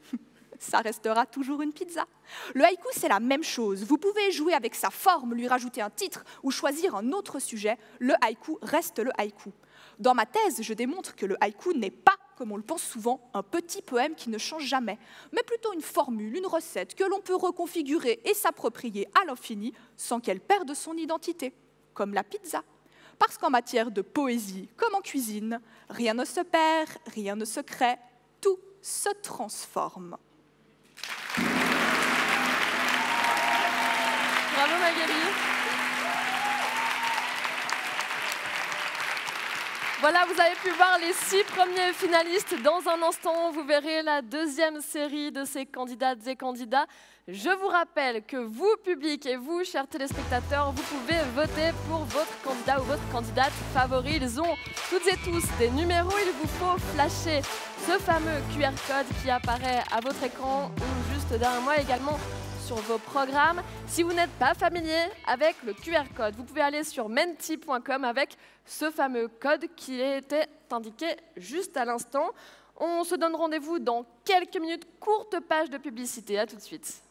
Ça restera toujours une pizza. Le haïku, c'est la même chose. Vous pouvez jouer avec sa forme, lui rajouter un titre ou choisir un autre sujet. Le haïku reste le haïku. Dans ma thèse, je démontre que le haïku n'est pas, comme on le pense souvent, un petit poème qui ne change jamais, mais plutôt une formule, une recette que l'on peut reconfigurer et s'approprier à l'infini sans qu'elle perde son identité, comme la pizza. Parce qu'en matière de poésie, comme en cuisine, rien ne se perd, rien ne se crée, tout se transforme. Bravo Magali. Voilà, vous avez pu voir les 6 premiers finalistes. Dans un instant, vous verrez la deuxième série de ces candidates et candidats. Je vous rappelle que vous, public, et vous, chers téléspectateurs, vous pouvez voter pour votre candidat ou votre candidate favori. Ils ont toutes et tous des numéros. Il vous faut flasher ce fameux QR code qui apparaît à votre écran ou juste derrière moi également sur vos programmes. Si vous n'êtes pas familier avec le QR code, vous pouvez aller sur menti.com avec ce fameux code qui était indiqué juste à l'instant. On se donne rendez-vous dans quelques minutes. Courte page de publicité. À tout de suite.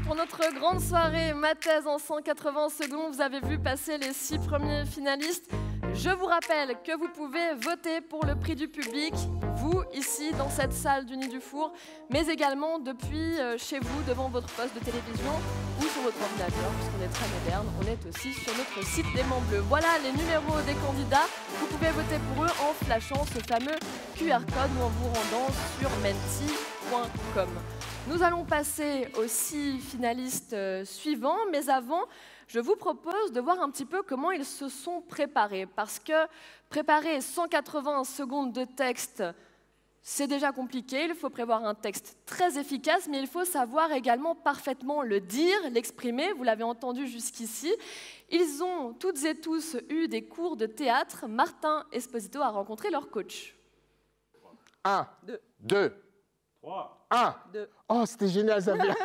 Pour notre grande soirée, ma thèse en 180 secondes, vous avez vu passer les 6 premiers finalistes. Je vous rappelle que vous pouvez voter pour le prix du public, vous, ici, dans cette salle du Nid du Four, mais également depuis chez vous, devant votre poste de télévision ou sur votre ordinateur, puisqu'on est très moderne, on est aussi sur notre site des Mains Bleues. Voilà les numéros des candidats. Vous pouvez voter pour eux en flashant ce fameux QR code ou en vous rendant sur menti.com. Nous allons passer aux 6 finalistes suivants, mais avant, je vous propose de voir un petit peu comment ils se sont préparés. Parce que préparer 180 secondes de texte, c'est déjà compliqué. Il faut prévoir un texte très efficace, mais il faut savoir également parfaitement le dire, l'exprimer. Vous l'avez entendu jusqu'ici. Ils ont toutes et tous eu des cours de théâtre. Martin Esposito a rencontré leur coach. 1, 2, 3, 1. Oh, c'était génial, ça vient.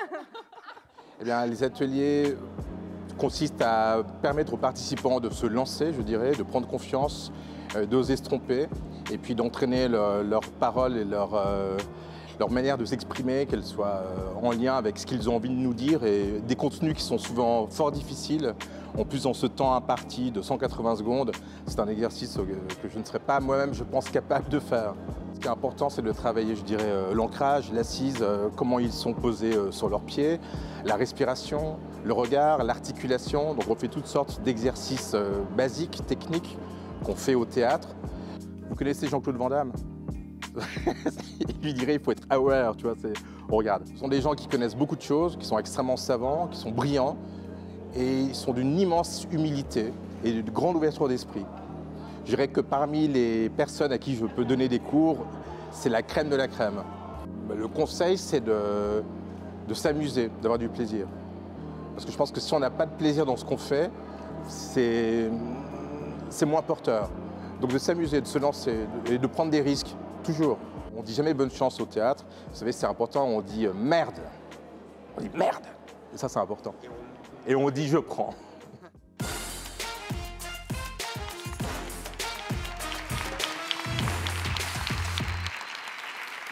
Eh bien, les ateliers consistent à permettre aux participants de se lancer, je dirais, de prendre confiance, d'oser se tromper, et puis d'entraîner leurs paroles et leur manière de s'exprimer, qu'elles soient en lien avec ce qu'ils ont envie de nous dire, et des contenus qui sont souvent fort difficiles. En plus, dans ce temps imparti de 180 secondes, c'est un exercice que je ne serais pas moi-même, je pense, capable de faire. Ce qui est important, c'est de travailler, je dirais, l'ancrage, l'assise, comment ils sont posés sur leurs pieds, la respiration, le regard, l'articulation. Donc on fait toutes sortes d'exercices basiques, techniques, qu'on fait au théâtre. Vous connaissez Jean-Claude Van Damme? Il lui dirait il faut être aware, tu vois. On regarde. Ce sont des gens qui connaissent beaucoup de choses, qui sont extrêmement savants, qui sont brillants, et ils sont d'une immense humilité et d'une grande ouverture d'esprit. Je dirais que parmi les personnes à qui je peux donner des cours, c'est la crème de la crème. Le conseil, c'est de s'amuser, d'avoir du plaisir. Parce que je pense que si on n'a pas de plaisir dans ce qu'on fait, c'est moins porteur. Donc de s'amuser, de se lancer et de prendre des risques, toujours. On ne dit jamais bonne chance au théâtre. Vous savez, c'est important, on dit merde. On dit merde. Et ça, c'est important. Et on dit je prends.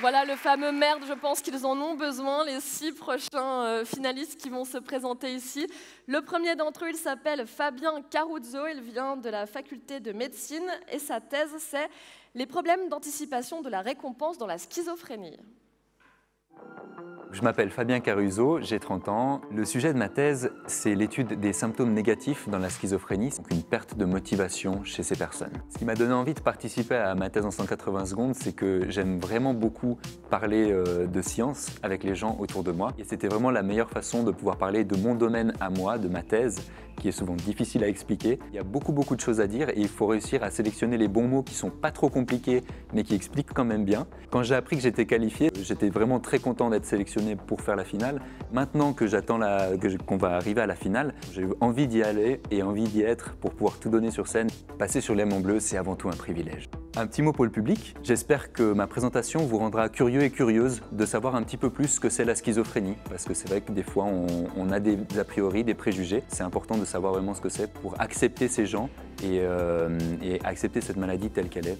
Voilà le fameux merde, je pense qu'ils en ont besoin, les 6 prochains finalistes qui vont se présenter ici. Le premier d'entre eux, il s'appelle Fabien Caruzzo, il vient de la faculté de médecine et sa thèse, c'est « Les problèmes d'anticipation de la récompense dans la schizophrénie ». Je m'appelle Fabien Caruzzo, j'ai 30 ans. Le sujet de ma thèse, c'est l'étude des symptômes négatifs dans la schizophrénie, donc une perte de motivation chez ces personnes. Ce qui m'a donné envie de participer à ma thèse en 180 secondes, c'est que j'aime vraiment beaucoup parler de science avec les gens autour de moi. Et c'était vraiment la meilleure façon de pouvoir parler de mon domaine à moi, de ma thèse, qui est souvent difficile à expliquer. Il y a beaucoup de choses à dire et il faut réussir à sélectionner les bons mots qui sont pas trop compliqués, mais qui expliquent quand même bien. Quand j'ai appris que j'étais qualifié, j'étais vraiment très content content d'être sélectionné pour faire la finale. Maintenant que j'attends qu'on va arriver à la finale, j'ai envie d'y aller et envie d'y être pour pouvoir tout donner sur scène. Passer sur l'aimant bleu, c'est avant tout un privilège. Un petit mot pour le public. J'espère que ma présentation vous rendra curieux et curieuse de savoir un petit peu plus ce que c'est la schizophrénie. Parce que c'est vrai que des fois, on a des a priori, des préjugés. C'est important de savoir vraiment ce que c'est pour accepter ces gens et accepter cette maladie telle qu'elle est.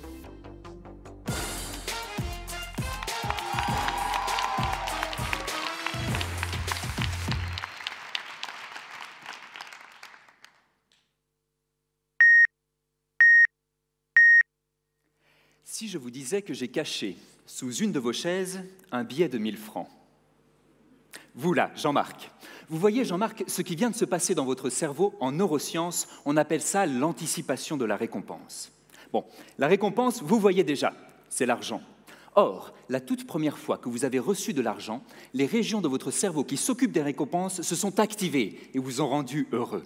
Si je vous disais que j'ai caché sous une de vos chaises un billet de 1000 francs. Vous là, Jean-Marc. Vous voyez, Jean-Marc, ce qui vient de se passer dans votre cerveau en neurosciences, on appelle ça l'anticipation de la récompense. Bon, la récompense, vous voyez déjà, c'est l'argent. Or, la toute première fois que vous avez reçu de l'argent, les régions de votre cerveau qui s'occupent des récompenses se sont activées et vous ont rendu heureux.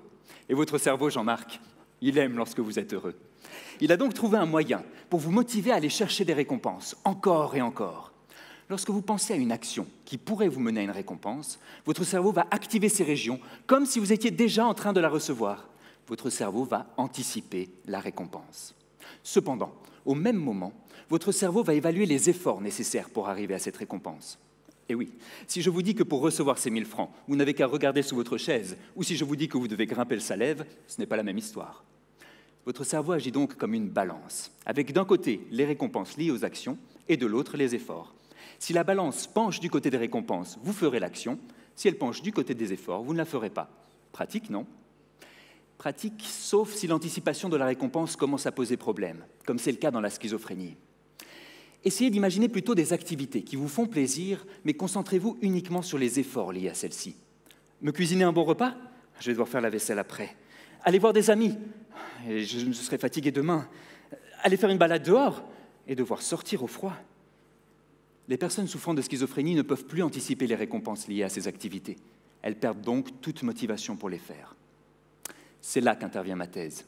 Et votre cerveau, Jean-Marc, il aime lorsque vous êtes heureux. Il a donc trouvé un moyen pour vous motiver à aller chercher des récompenses, encore et encore. Lorsque vous pensez à une action qui pourrait vous mener à une récompense, votre cerveau va activer ces régions comme si vous étiez déjà en train de la recevoir. Votre cerveau va anticiper la récompense. Cependant, au même moment, votre cerveau va évaluer les efforts nécessaires pour arriver à cette récompense. Et oui, si je vous dis que pour recevoir ces 1000 francs, vous n'avez qu'à regarder sous votre chaise, ou si je vous dis que vous devez grimper le Salève, ce n'est pas la même histoire. Votre cerveau agit donc comme une balance, avec d'un côté les récompenses liées aux actions et de l'autre les efforts. Si la balance penche du côté des récompenses, vous ferez l'action. Si elle penche du côté des efforts, vous ne la ferez pas. Pratique, non? Pratique, sauf si l'anticipation de la récompense commence à poser problème, comme c'est le cas dans la schizophrénie. Essayez d'imaginer plutôt des activités qui vous font plaisir, mais concentrez-vous uniquement sur les efforts liés à celles-ci. Me cuisiner un bon repas? Je vais devoir faire la vaisselle après. Aller voir des amis? Et je serai fatigué demain. Aller faire une balade dehors et devoir sortir au froid. Les personnes souffrant de schizophrénie ne peuvent plus anticiper les récompenses liées à ces activités. Elles perdent donc toute motivation pour les faire. C'est là qu'intervient ma thèse.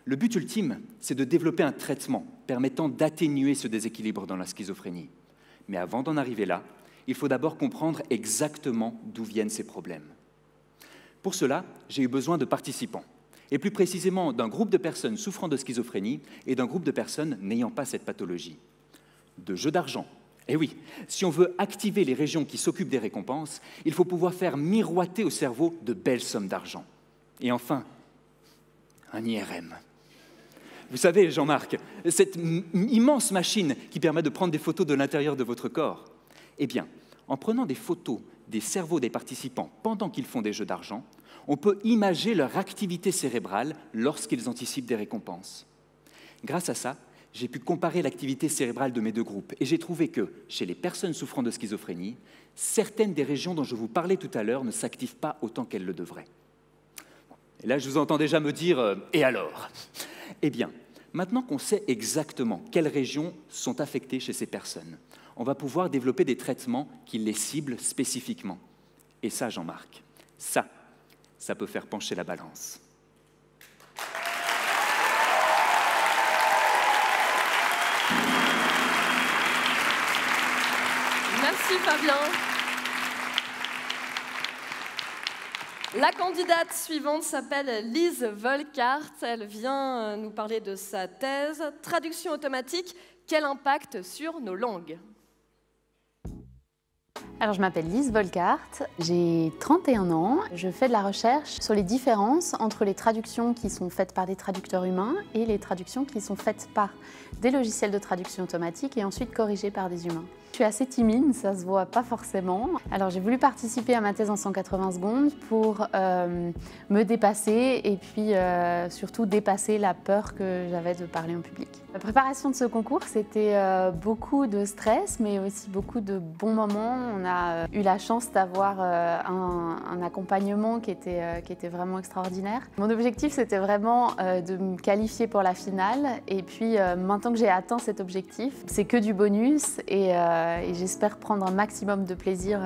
Le but ultime, c'est de développer un traitement permettant d'atténuer ce déséquilibre dans la schizophrénie. Mais avant d'en arriver là, il faut d'abord comprendre exactement d'où viennent ces problèmes. Pour cela, j'ai eu besoin de participants, et plus précisément d'un groupe de personnes souffrant de schizophrénie et d'un groupe de personnes n'ayant pas cette pathologie. De jeux d'argent. Eh oui, si on veut activer les régions qui s'occupent des récompenses, il faut pouvoir faire miroiter au cerveau de belles sommes d'argent. Et enfin, un IRM. Vous savez, Jean-Marc, cette immense machine qui permet de prendre des photos de l'intérieur de votre corps, eh bien, en prenant des photos des cerveaux des participants pendant qu'ils font des jeux d'argent, on peut imager leur activité cérébrale lorsqu'ils anticipent des récompenses. Grâce à ça, j'ai pu comparer l'activité cérébrale de mes deux groupes et j'ai trouvé que, chez les personnes souffrant de schizophrénie, certaines des régions dont je vous parlais tout à l'heure ne s'activent pas autant qu'elles le devraient. Et là, je vous entends déjà me dire « et alors ?» Eh bien, maintenant qu'on sait exactement quelles régions sont affectées chez ces personnes, on va pouvoir développer des traitements qui les ciblent spécifiquement. Et ça, Jean-Marc, ça peut faire pencher la balance. Merci Fabien. La candidate suivante s'appelle Lise Volkart. Elle vient nous parler de sa thèse « Traduction automatique, quel impact sur nos langues ?» Alors, je m'appelle Lise Volkart, j'ai 31 ans. Je fais de la recherche sur les différences entre les traductions qui sont faites par des traducteurs humains et les traductions qui sont faites par des logiciels de traduction automatique et ensuite corrigées par des humains. Je suis assez timide, ça se voit pas forcément. Alors j'ai voulu participer à ma thèse en 180 secondes pour me dépasser et puis surtout dépasser la peur que j'avais de parler en public. La préparation de ce concours, c'était beaucoup de stress, mais aussi beaucoup de bons moments. On a eu la chance d'avoir un accompagnement qui était vraiment extraordinaire. Mon objectif, c'était vraiment de me qualifier pour la finale. Et puis maintenant que j'ai atteint cet objectif, c'est que du bonus et j'espère prendre un maximum de plaisir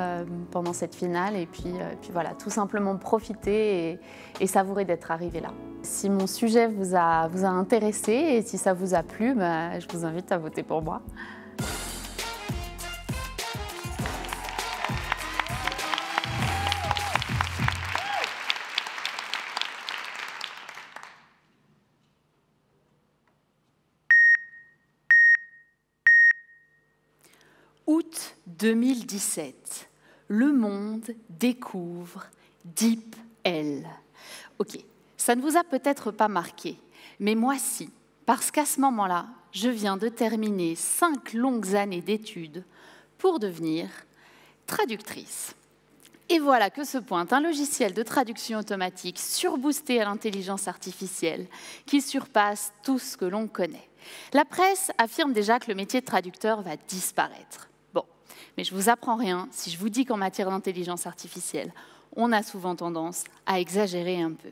pendant cette finale et puis voilà, tout simplement profiter et savourer d'être arrivé là. Si mon sujet vous a intéressé et si ça vous a plu, je vous invite à voter pour moi. Août 2017, Le Monde découvre DeepL. Ok, ça ne vous a peut-être pas marqué, mais moi si, parce qu'à ce moment-là, je viens de terminer 5 longues années d'études pour devenir traductrice. Et voilà que se pointe un logiciel de traduction automatique surboosté à l'intelligence artificielle qui surpasse tout ce que l'on connaît. La presse affirme déjà que le métier de traducteur va disparaître. Bon, mais je ne vous apprends rien si je vous dis qu'en matière d'intelligence artificielle, on a souvent tendance à exagérer un peu.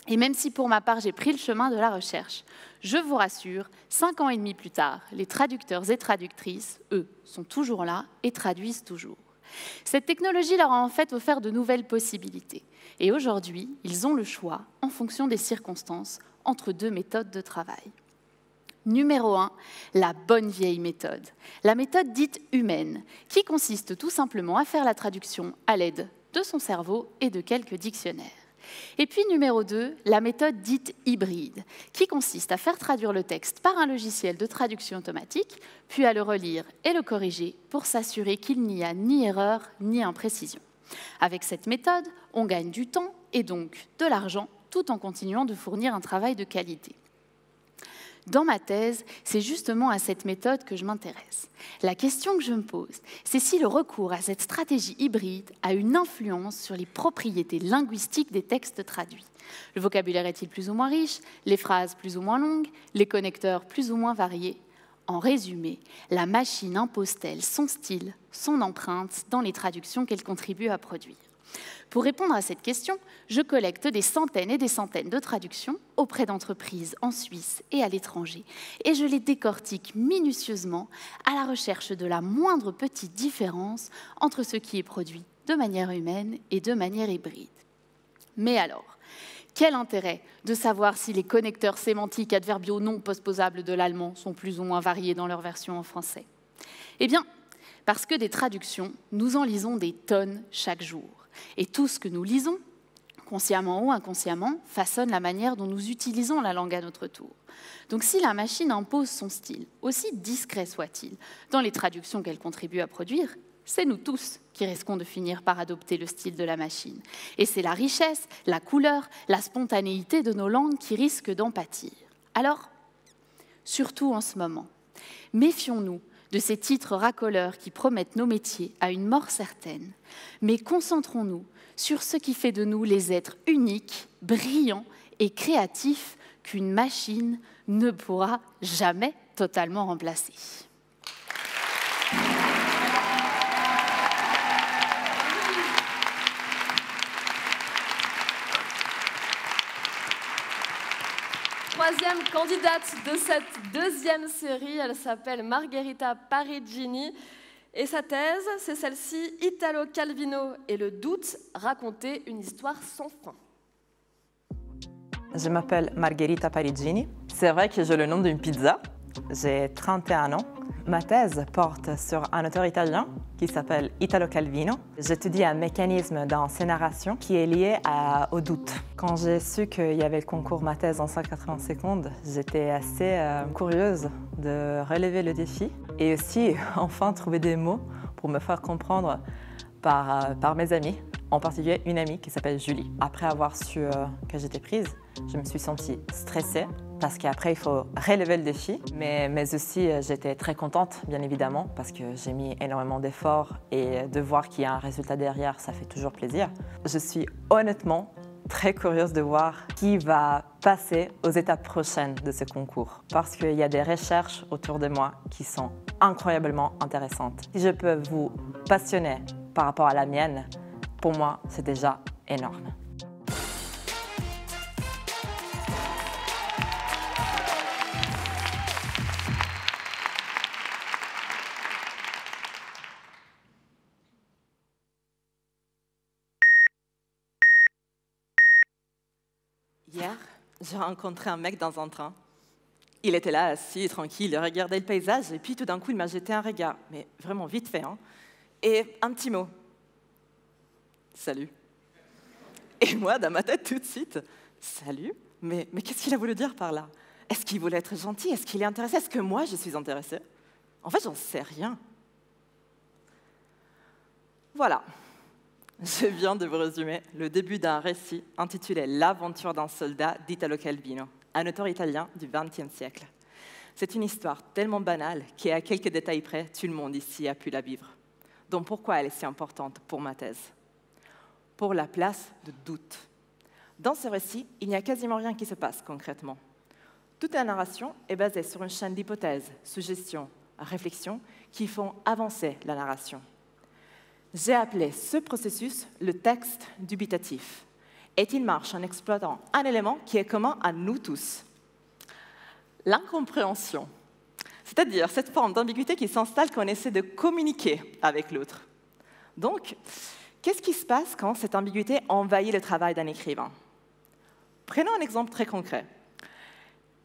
Et même si pour ma part j'ai pris le chemin de la recherche, je vous rassure, 5 ans et demi plus tard, les traducteurs et traductrices, eux, sont toujours là et traduisent toujours. Cette technologie leur a en fait offert de nouvelles possibilités. Et aujourd'hui, ils ont le choix, en fonction des circonstances, entre 2 méthodes de travail. Numéro 1, la bonne vieille méthode. La méthode dite humaine, qui consiste tout simplement à faire la traduction à l'aide de son cerveau et de quelques dictionnaires. Et puis numéro 2, la méthode dite hybride, qui consiste à faire traduire le texte par un logiciel de traduction automatique, puis à le relire et le corriger pour s'assurer qu'il n'y a ni erreur ni imprécision. Avec cette méthode, on gagne du temps et donc de l'argent, tout en continuant de fournir un travail de qualité. Dans ma thèse, c'est justement à cette méthode que je m'intéresse. La question que je me pose, c'est si le recours à cette stratégie hybride a une influence sur les propriétés linguistiques des textes traduits. Le vocabulaire est-il plus ou moins riche, les phrases plus ou moins longues, les connecteurs plus ou moins variés? En résumé, la machine impose-t-elle son style, son empreinte dans les traductions qu'elle contribue à produire? Pour répondre à cette question, je collecte des centaines et des centaines de traductions auprès d'entreprises en Suisse et à l'étranger, et je les décortique minutieusement à la recherche de la moindre petite différence entre ce qui est produit de manière humaine et de manière hybride. Mais alors, quel intérêt de savoir si les connecteurs sémantiques adverbiaux non postposables de l'allemand sont plus ou moins variés dans leur version en français? Eh bien, parce que des traductions, nous en lisons des tonnes chaque jour. Et tout ce que nous lisons, consciemment ou inconsciemment, façonne la manière dont nous utilisons la langue à notre tour. Donc si la machine impose son style, aussi discret soit-il, dans les traductions qu'elle contribue à produire, c'est nous tous qui risquons de finir par adopter le style de la machine. Et c'est la richesse, la couleur, la spontanéité de nos langues qui risquent d'en pâtir. Alors, surtout en ce moment, méfions-nous de ces titres racoleurs qui promettent nos métiers à une mort certaine, mais concentrons-nous sur ce qui fait de nous les êtres uniques, brillants et créatifs qu'une machine ne pourra jamais totalement remplacer. Troisième candidate de cette deuxième série, elle s'appelle Margherita Parigini. Et sa thèse, c'est celle-ci, Italo Calvino et le doute, raconter une histoire sans fin. Je m'appelle Margherita Parigini. C'est vrai que j'ai le nom d'une pizza. J'ai 31 ans. Ma thèse porte sur un auteur italien qui s'appelle Italo Calvino. J'étudie un mécanisme d'incinération qui est lié au doute. Quand j'ai su qu'il y avait le concours Ma thèse en 180 secondes, j'étais assez curieuse de relever le défi et aussi enfin trouver des mots pour me faire comprendre par mes amis, en particulier une amie qui s'appelle Julie. Après avoir su que j'étais prise, je me suis sentie stressée parce qu'après, il faut relever le défi. Mais aussi, j'étais très contente, bien évidemment, parce que j'ai mis énormément d'efforts et de voir qu'il y a un résultat derrière, ça fait toujours plaisir. Je suis honnêtement très curieuse de voir qui va passer aux étapes prochaines de ce concours, parce qu'il y a des recherches autour de moi qui sont incroyablement intéressantes. Si je peux vous passionner par rapport à la mienne, pour moi, c'est déjà énorme. Hier, j'ai rencontré un mec dans un train. Il était là, assis, tranquille, il regardait le paysage, et puis tout d'un coup, il m'a jeté un regard, mais vraiment vite fait, hein, et un petit mot. Salut. Et moi, dans ma tête, tout de suite, salut? Mais qu'est-ce qu'il a voulu dire par là? Est-ce qu'il voulait être gentil? Est-ce qu'il est intéressé? Est-ce que moi, je suis intéressée? En fait, j'en sais rien. Voilà, je viens de vous résumer le début d'un récit intitulé « L'aventure d'un soldat d'Italo Calvino », un auteur italien du XXe siècle. C'est une histoire tellement banale qu'à quelques détails près, tout le monde ici a pu la vivre. Donc pourquoi elle est si importante pour ma thèse? Pour la place de doute. Dans ce récit, il n'y a quasiment rien qui se passe concrètement. Toute la narration est basée sur une chaîne d'hypothèses, suggestions, réflexions qui font avancer la narration. J'ai appelé ce processus le texte dubitatif. Et il marche en exploitant un élément qui est commun à nous tous. L'incompréhension. C'est-à-dire cette forme d'ambiguïté qui s'installe quand on essaie de communiquer avec l'autre. Donc, qu'est-ce qui se passe quand cette ambiguïté envahit le travail d'un écrivain? Prenons un exemple très concret.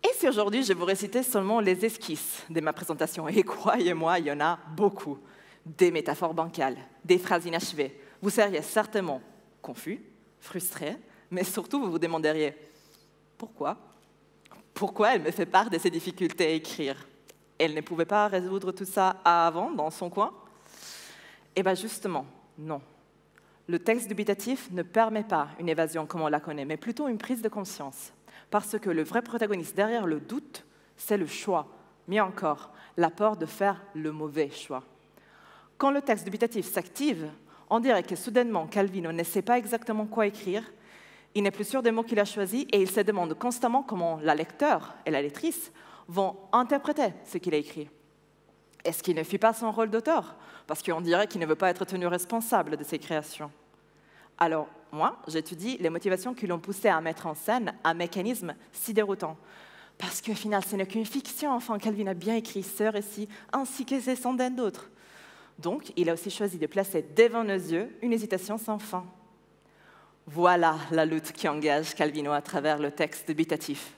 Et si aujourd'hui, je vous récitais seulement les esquisses de ma présentation, et croyez-moi, il y en a beaucoup. Des métaphores bancales, des phrases inachevées. Vous seriez certainement confus, frustré, mais surtout, vous vous demanderiez « Pourquoi ? Pourquoi elle me fait part de ses difficultés à écrire ? Elle ne pouvait pas résoudre tout ça avant, dans son coin ?» Eh bien justement, non. Le texte dubitatif ne permet pas une évasion comme on la connaît, mais plutôt une prise de conscience. Parce que le vrai protagoniste derrière le doute, c'est le choix. Mieux encore, l'apport de faire le mauvais choix. Quand le texte dubitatif s'active, on dirait que soudainement, Calvino ne sait pas exactement quoi écrire, il n'est plus sûr des mots qu'il a choisis et il se demande constamment comment la lecteur et la lectrice vont interpréter ce qu'il a écrit. Est-ce qu'il ne fit pas son rôle d'auteur? Parce qu'on dirait qu'il ne veut pas être tenu responsable de ses créations. Alors, moi, j'étudie les motivations qui l'ont poussé à mettre en scène un mécanisme si déroutant. Parce qu'au final, ce n'est qu'une fiction. Enfin, Calvin a bien écrit ce récit, ainsi que ses centaines d'autres. Donc, il a aussi choisi de placer devant nos yeux une hésitation sans fin. Voilà la lutte qui engage Calvino à travers le texte dubitatif.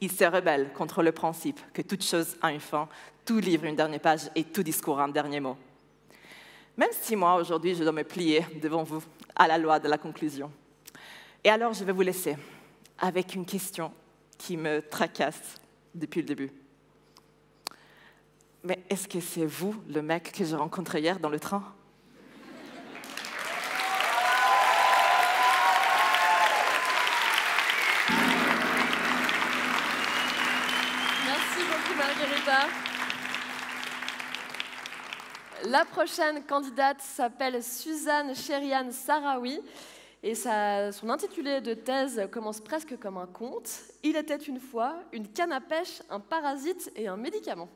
Il se rebelle contre le principe que toute chose a une fin, tout livre une dernière page et tout discours un dernier mot. Même si moi, aujourd'hui, je dois me plier devant vous à la loi de la conclusion. Et alors, je vais vous laisser avec une question qui me tracasse depuis le début. Mais est-ce que c'est vous, le mec que j'ai rencontré hier dans le train ? Merci beaucoup, Margherita. La prochaine candidate s'appelle Suzanne Chériane Sahraoui et son intitulé de thèse commence presque comme un conte. Il était une fois une canne à pêche, un parasite et un médicament.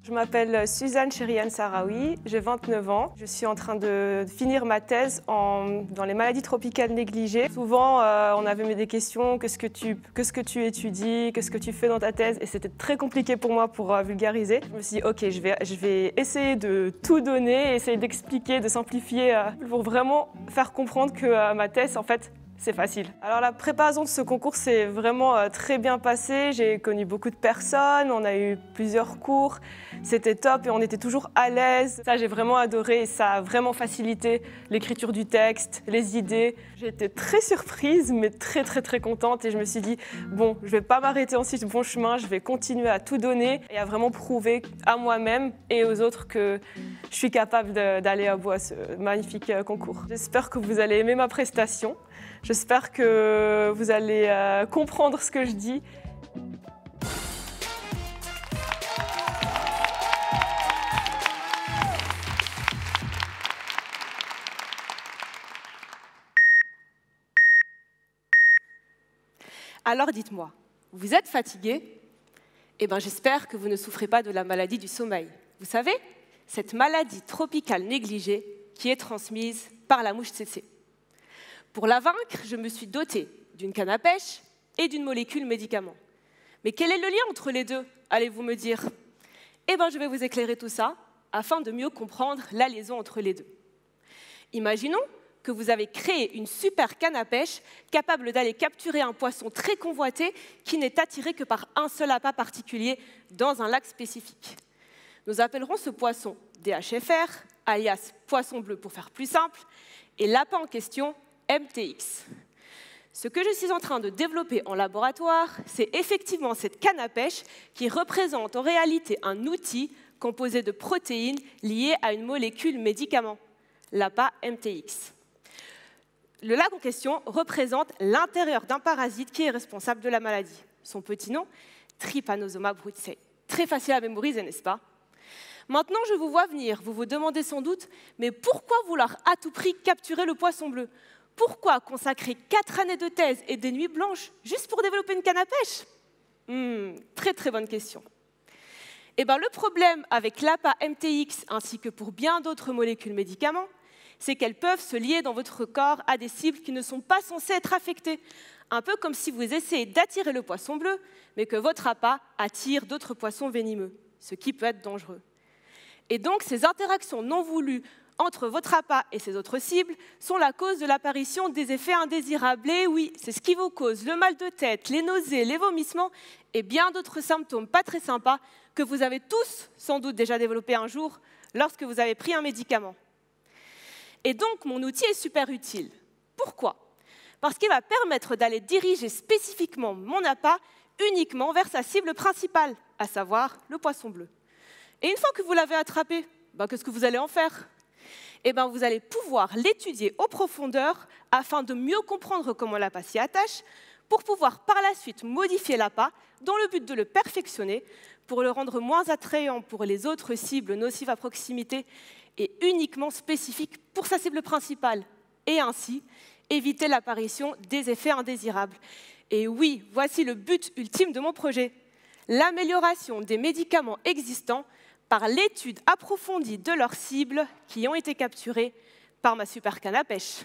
Je m'appelle Suzanne Chériane Sahraoui, j'ai 29 ans. Je suis en train de finir ma thèse dans les maladies tropicales négligées. Souvent, on avait des questions, qu'est-ce que tu étudies, qu'est-ce que tu fais dans ta thèse? Et c'était très compliqué pour moi pour vulgariser. Je me suis dit, ok, je vais essayer de tout donner, essayer d'expliquer, de simplifier pour vraiment faire comprendre que ma thèse, en fait, c'est facile. Alors la préparation de ce concours s'est vraiment très bien passée. J'ai connu beaucoup de personnes, on a eu plusieurs cours. C'était top et on était toujours à l'aise. Ça, j'ai vraiment adoré et ça a vraiment facilité l'écriture du texte, les idées. J'ai été très surprise, mais très, très, très contente. Et je me suis dit, bon, je ne vais pas m'arrêter en ce bon chemin, je vais continuer à tout donner et à vraiment prouver à moi-même et aux autres que je suis capable d'aller à bout à ce magnifique concours. J'espère que vous allez aimer ma prestation. J'espère que vous allez comprendre ce que je dis. Alors dites-moi, vous êtes fatigué? Eh bien j'espère que vous ne souffrez pas de la maladie du sommeil. Vous savez, cette maladie tropicale négligée qui est transmise par la mouche tsetse. Pour la vaincre, je me suis dotée d'une canne à pêche et d'une molécule médicament. Mais quel est le lien entre les deux, allez-vous me dire? Eh bien, je vais vous éclairer tout ça afin de mieux comprendre la liaison entre les deux. Imaginons que vous avez créé une super canne à pêche capable d'aller capturer un poisson très convoité qui n'est attiré que par un seul appât particulier dans un lac spécifique. Nous appellerons ce poisson DHFR, alias poisson bleu pour faire plus simple, et l'appât en question MTX. Ce que je suis en train de développer en laboratoire, c'est effectivement cette canne à pêche qui représente en réalité un outil composé de protéines liées à une molécule médicament. l'APA MTX. Le lac en question représente l'intérieur d'un parasite qui est responsable de la maladie. Son petit nom, Trypanosoma brucei. Très facile à mémoriser, n'est-ce pas? Maintenant, je vous vois venir. Vous vous demandez sans doute, mais pourquoi vouloir à tout prix capturer le poisson bleu? Pourquoi consacrer 4 années de thèse et des nuits blanches juste pour développer une canne à pêche? Très très bonne question. Eh bien, le problème avec l'APA MTX ainsi que pour bien d'autres molécules médicaments, c'est qu'elles peuvent se lier dans votre corps à des cibles qui ne sont pas censées être affectées. Un peu comme si vous essayez d'attirer le poisson bleu, mais que votre APA attire d'autres poissons venimeux, ce qui peut être dangereux. Et donc, ces interactions non voulues entre votre APA et ces autres cibles sont la cause de l'apparition des effets indésirables. Et oui, c'est ce qui vous cause le mal de tête, les nausées, les vomissements et bien d'autres symptômes pas très sympas que vous avez tous sans doute déjà développés un jour lorsque vous avez pris un médicament. Et donc, mon outil est super utile. Pourquoi? Parce qu'il va permettre d'aller diriger spécifiquement mon APA uniquement vers sa cible principale, à savoir le poisson bleu. Et une fois que vous l'avez attrapé, qu'est-ce que vous allez en faire? Vous allez pouvoir l'étudier en profondeur afin de mieux comprendre comment l'APA s'y attache, pour pouvoir par la suite modifier l'APA dans le but de le perfectionner, pour le rendre moins attrayant pour les autres cibles nocives à proximité et uniquement spécifique pour sa cible principale, et ainsi éviter l'apparition des effets indésirables. Et oui, voici le but ultime de mon projet, l'amélioration des médicaments existants par l'étude approfondie de leurs cibles qui ont été capturées par ma super canne à pêche.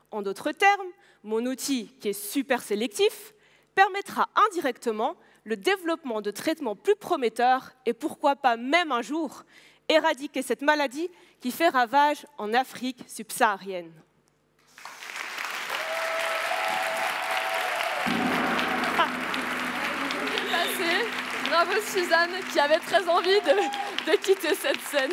En d'autres termes, mon outil, qui est super sélectif, permettra indirectement le développement de traitements plus prometteurs et pourquoi pas même un jour éradiquer cette maladie qui fait ravage en Afrique subsaharienne. Bravo Suzanne, qui avait très envie de quitter cette scène.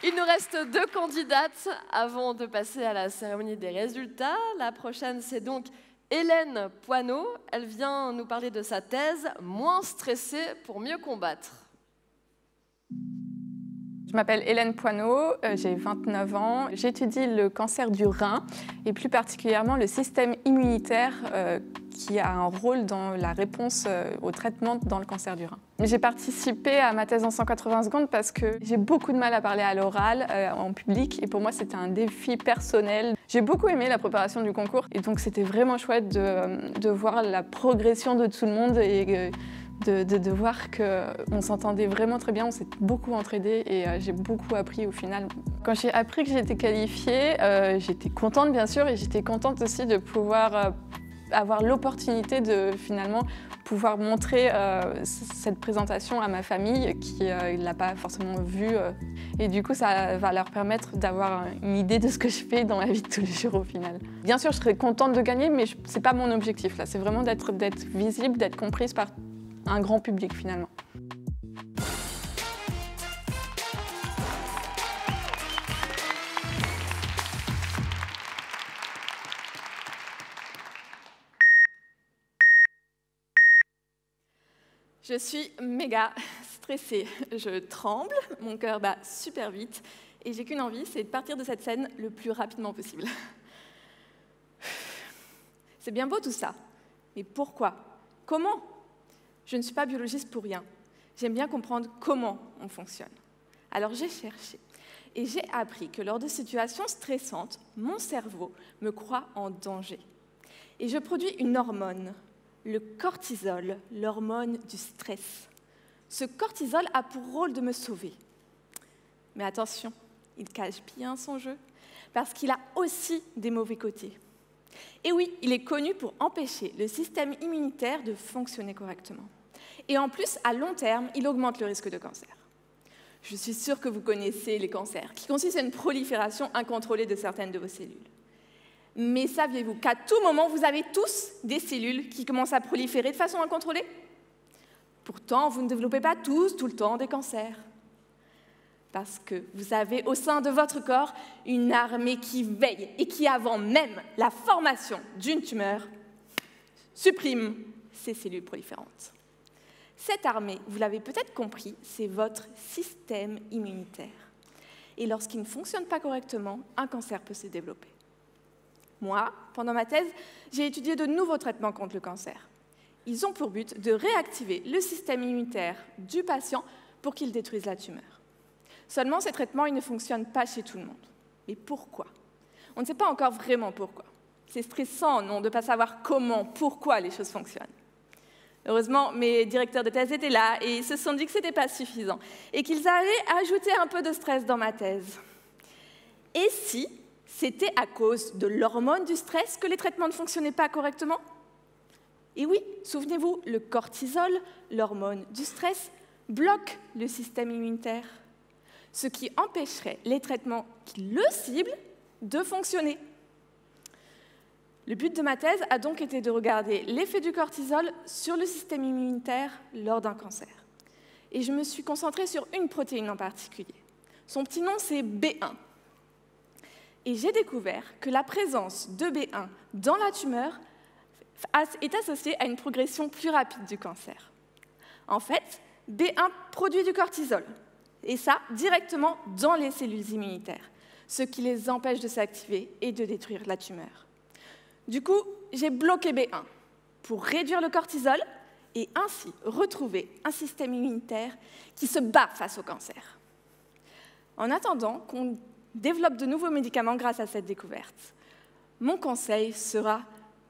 Il nous reste 2 candidates avant de passer à la cérémonie des résultats. La prochaine, c'est donc Hélène Poineau. Elle vient nous parler de sa thèse « Moins stressé pour mieux combattre ». Je m'appelle Hélène Poineau, j'ai 29 ans. J'étudie le cancer du rein et plus particulièrement le système immunitaire qui a un rôle dans la réponse au traitement dans le cancer du rein. J'ai participé à ma thèse en 180 secondes parce que j'ai beaucoup de mal à parler à l'oral en public et pour moi c'était un défi personnel. J'ai beaucoup aimé la préparation du concours et donc c'était vraiment chouette de voir la progression de tout le monde et de voir qu'on s'entendait vraiment très bien, on s'est beaucoup entraidés et j'ai beaucoup appris au final. Quand j'ai appris que j'étais qualifiée, j'étais contente bien sûr et j'étais contente aussi de pouvoir avoir l'opportunité de finalement pouvoir montrer cette présentation à ma famille qui ne l'a pas forcément vue. Et du coup, ça va leur permettre d'avoir une idée de ce que je fais dans la vie de tous les jours au final. Bien sûr, je serais contente de gagner, mais ce n'est pas mon objectif là. C'est vraiment d'être visible, d'être comprise par un grand public finalement. Je suis méga stressée, je tremble, mon cœur bat super vite et j'ai qu'une envie, c'est de partir de cette scène le plus rapidement possible. C'est bien beau tout ça, mais pourquoi? Comment? Je ne suis pas biologiste pour rien. J'aime bien comprendre comment on fonctionne. Alors j'ai cherché et j'ai appris que lors de situations stressantes, mon cerveau me croit en danger. Et je produis une hormone, le cortisol, l'hormone du stress. Ce cortisol a pour rôle de me sauver. Mais attention, il cache bien son jeu, parce qu'il a aussi des mauvais côtés. Et oui, il est connu pour empêcher le système immunitaire de fonctionner correctement. Et en plus, à long terme, il augmente le risque de cancer. Je suis sûre que vous connaissez les cancers, qui consistent à une prolifération incontrôlée de certaines de vos cellules. Mais saviez-vous qu'à tout moment, vous avez tous des cellules qui commencent à proliférer de façon incontrôlée? Pourtant, vous ne développez pas tous, tout le temps, des cancers. Parce que vous avez au sein de votre corps une armée qui veille et qui, avant même la formation d'une tumeur, supprime ces cellules proliférantes. Cette armée, vous l'avez peut-être compris, c'est votre système immunitaire. Et lorsqu'il ne fonctionne pas correctement, un cancer peut se développer. Moi, pendant ma thèse, j'ai étudié de nouveaux traitements contre le cancer. Ils ont pour but de réactiver le système immunitaire du patient pour qu'il détruise la tumeur. Seulement, ces traitements ils ne fonctionnent pas chez tout le monde. Mais pourquoi? On ne sait pas encore vraiment pourquoi. C'est stressant, non, de ne pas savoir comment, pourquoi les choses fonctionnent. Heureusement, mes directeurs de thèse étaient là et ils se sont dit que ce n'était pas suffisant et qu'ils allaient ajouter un peu de stress dans ma thèse. Et si c'était à cause de l'hormone du stress que les traitements ne fonctionnaient pas correctement? Et oui, souvenez-vous, le cortisol, l'hormone du stress, bloque le système immunitaire, ce qui empêcherait les traitements qui le ciblent de fonctionner. Le but de ma thèse a donc été de regarder l'effet du cortisol sur le système immunitaire lors d'un cancer. Et je me suis concentrée sur une protéine en particulier. Son petit nom, c'est B1. Et j'ai découvert que la présence de B1 dans la tumeur est associée à une progression plus rapide du cancer. En fait, B1 produit du cortisol, et ça directement dans les cellules immunitaires, ce qui les empêche de s'activer et de détruire la tumeur. Du coup, j'ai bloqué B1 pour réduire le cortisol et ainsi retrouver un système immunitaire qui se bat face au cancer. En attendant qu'on développe de nouveaux médicaments grâce à cette découverte, mon conseil sera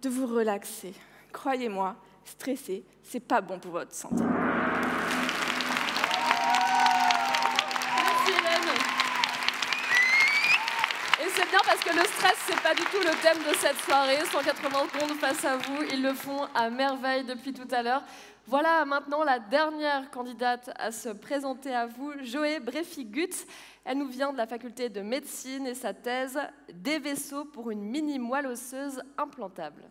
de vous relaxer. Croyez-moi, stresser, c'est pas bon pour votre santé. C'est bien parce que le stress, c'est pas du tout le thème de cette soirée. 180 secondes face à vous, ils le font à merveille depuis tout à l'heure. Voilà maintenant la dernière candidate à se présenter à vous, Joé Bréfi-Gutz. Elle nous vient de la faculté de médecine et sa thèse « Des vaisseaux pour une mini-moelle osseuse implantable ».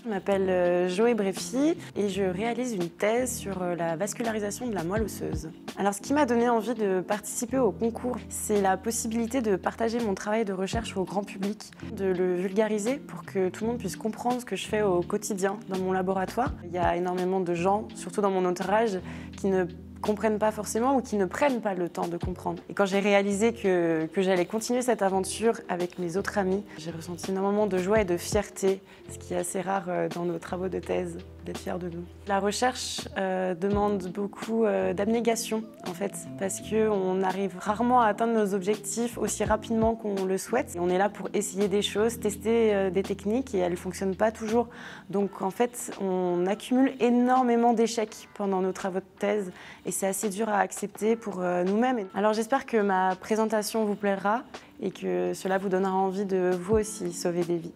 Je m'appelle Joé Bréfi et je réalise une thèse sur la vascularisation de la moelle osseuse. Alors ce qui m'a donné envie de participer au concours, c'est la possibilité de partager mon travail de recherche au grand public, de le vulgariser pour que tout le monde puisse comprendre ce que je fais au quotidien dans mon laboratoire. Il y a énormément de gens, surtout dans mon entourage, qui ne comprennent pas forcément ou qui ne prennent pas le temps de comprendre. Et quand j'ai réalisé que j'allais continuer cette aventure avec mes autres amis, j'ai ressenti énormément de joie et de fierté, ce qui est assez rare dans nos travaux de thèse, d'être fiers de nous. La recherche demande beaucoup d'abnégation, en fait, parce qu'on arrive rarement à atteindre nos objectifs aussi rapidement qu'on le souhaite. Et on est là pour essayer des choses, tester des techniques et elles ne fonctionnent pas toujours. Donc en fait, on accumule énormément d'échecs pendant nos travaux de thèse et c'est assez dur à accepter pour nous-mêmes. Alors j'espère que ma présentation vous plaira et que cela vous donnera envie de vous aussi sauver des vies.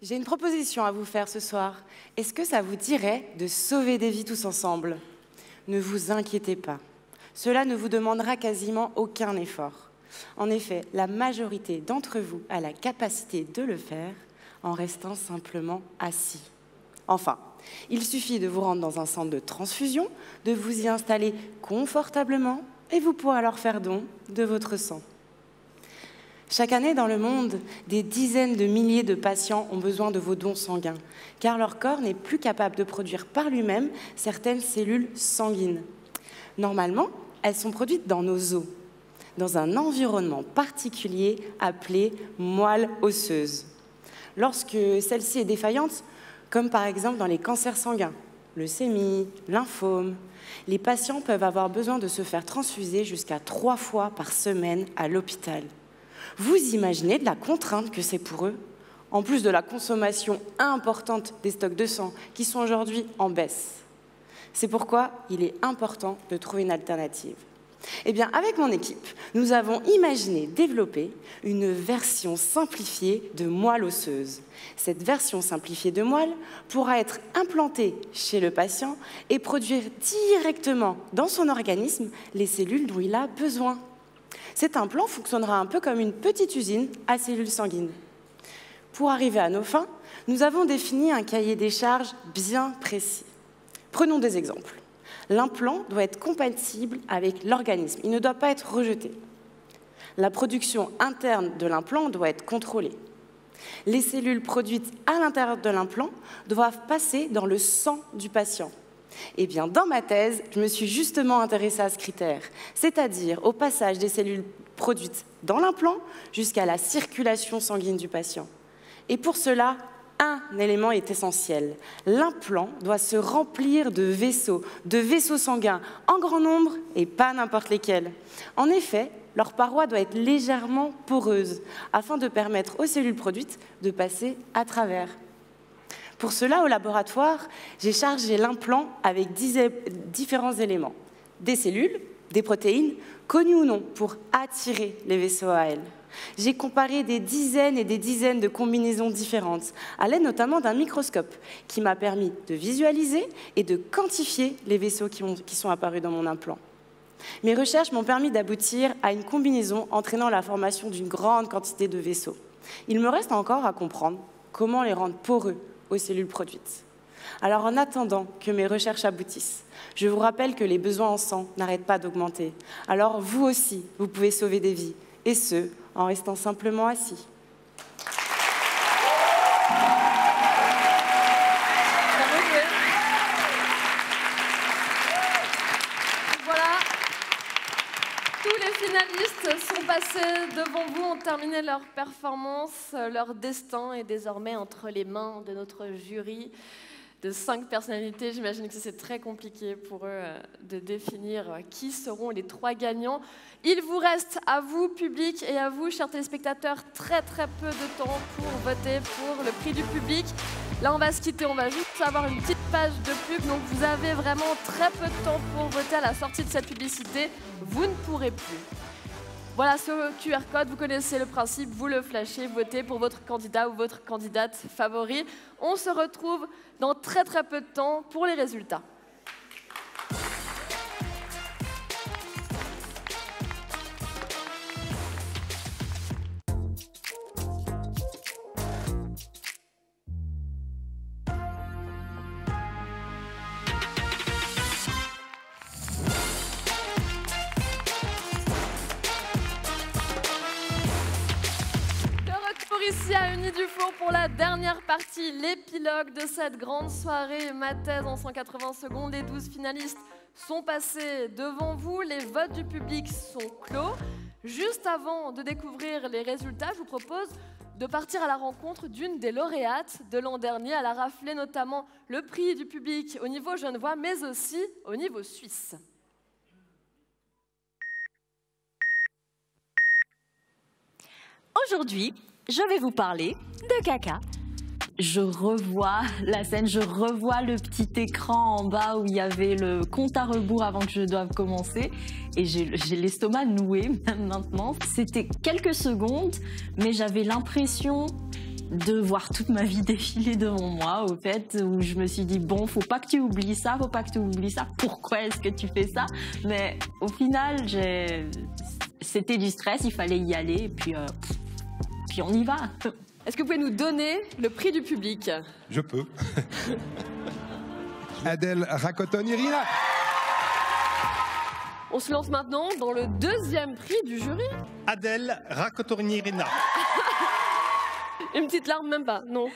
J'ai une proposition à vous faire ce soir. Est-ce que ça vous dirait de sauver des vies tous ensemble? Ne vous inquiétez pas. Cela ne vous demandera quasiment aucun effort. En effet, la majorité d'entre vous a la capacité de le faire en restant simplement assis. Enfin, il suffit de vous rendre dans un centre de transfusion, de vous y installer confortablement et vous pourrez alors faire don de votre sang. Chaque année dans le monde, des dizaines de milliers de patients ont besoin de vos dons sanguins, car leur corps n'est plus capable de produire par lui-même certaines cellules sanguines. Normalement, elles sont produites dans nos os, dans un environnement particulier appelé moelle osseuse. Lorsque celle-ci est défaillante, comme par exemple dans les cancers sanguins, leucémie, lymphome, les patients peuvent avoir besoin de se faire transfuser jusqu'à 3 fois par semaine à l'hôpital. Vous imaginez de la contrainte que c'est pour eux, en plus de la consommation importante des stocks de sang qui sont aujourd'hui en baisse. C'est pourquoi il est important de trouver une alternative. Eh bien, avec mon équipe, nous avons imaginé développer une version simplifiée de moelle osseuse. Cette version simplifiée de moelle pourra être implantée chez le patient et produire directement dans son organisme les cellules dont il a besoin. Cet implant fonctionnera un peu comme une petite usine à cellules sanguines. Pour arriver à nos fins, nous avons défini un cahier des charges bien précis. Prenons des exemples. L'implant doit être compatible avec l'organisme, il ne doit pas être rejeté. La production interne de l'implant doit être contrôlée. Les cellules produites à l'intérieur de l'implant doivent passer dans le sang du patient. Eh bien, dans ma thèse, je me suis justement intéressée à ce critère, c'est-à-dire au passage des cellules produites dans l'implant jusqu'à la circulation sanguine du patient. Et pour cela, un élément est essentiel. L'implant doit se remplir de vaisseaux sanguins en grand nombre et pas n'importe lesquels. En effet, leur paroi doit être légèrement poreuse afin de permettre aux cellules produites de passer à travers. Pour cela, au laboratoire, j'ai chargé l'implant avec différents éléments. Des cellules, des protéines, connues ou non, pour attirer les vaisseaux à elles. J'ai comparé des dizaines et des dizaines de combinaisons différentes, à l'aide notamment d'un microscope, qui m'a permis de visualiser et de quantifier les vaisseaux qui sont apparus dans mon implant. Mes recherches m'ont permis d'aboutir à une combinaison entraînant la formation d'une grande quantité de vaisseaux. Il me reste encore à comprendre comment les rendre poreux aux cellules produites. Alors en attendant que mes recherches aboutissent, je vous rappelle que les besoins en sang n'arrêtent pas d'augmenter. Alors vous aussi, vous pouvez sauver des vies, et ce, en restant simplement assis. Voilà, tous les finalistes sont passés devant vous, ont terminé leur performance. Leur destin est désormais entre les mains de notre jury de 5 personnalités. J'imagine que c'est très compliqué pour eux de définir qui seront les 3 gagnants. Il vous reste, à vous, public, et à vous, chers téléspectateurs, très peu de temps pour voter pour le prix du public. Là, on va se quitter, on va juste avoir une petite page de pub, donc vous avez vraiment très peu de temps pour voter à la sortie de cette publicité. Vous ne pourrez plus. Voilà ce QR code, vous connaissez le principe, vous le flashez, votez pour votre candidat ou votre candidate favori. On se retrouve dans très peu de temps pour les résultats. Ici à Unis du Four pour la dernière partie, l'épilogue de cette grande soirée. Ma thèse en 180 secondes. Les 12 finalistes sont passés devant vous. Les votes du public sont clos. Juste avant de découvrir les résultats, je vous propose de partir à la rencontre d'une des lauréates de l'an dernier. Elle a raflé notamment le prix du public au niveau genevois, mais aussi au niveau suisse. Aujourd'hui, je vais vous parler de caca. Je revois la scène, je revois le petit écran en bas où il y avait le compte à rebours avant que je doive commencer. Et j'ai l'estomac noué même maintenant. C'était quelques secondes, mais j'avais l'impression de voir toute ma vie défiler devant moi, au fait, où je me suis dit, bon, faut pas que tu oublies ça, faut pas que tu oublies ça. Pourquoi est-ce que tu fais ça? Mais au final, c'était du stress, il fallait y aller, et puis on y va. Est-ce que vous pouvez nous donner le prix du public? Je peux. Adèle Rakoton-Irina. On se lance maintenant dans le deuxième prix du jury. Adèle Rakoton-Irina. Une petite larme, même pas, non.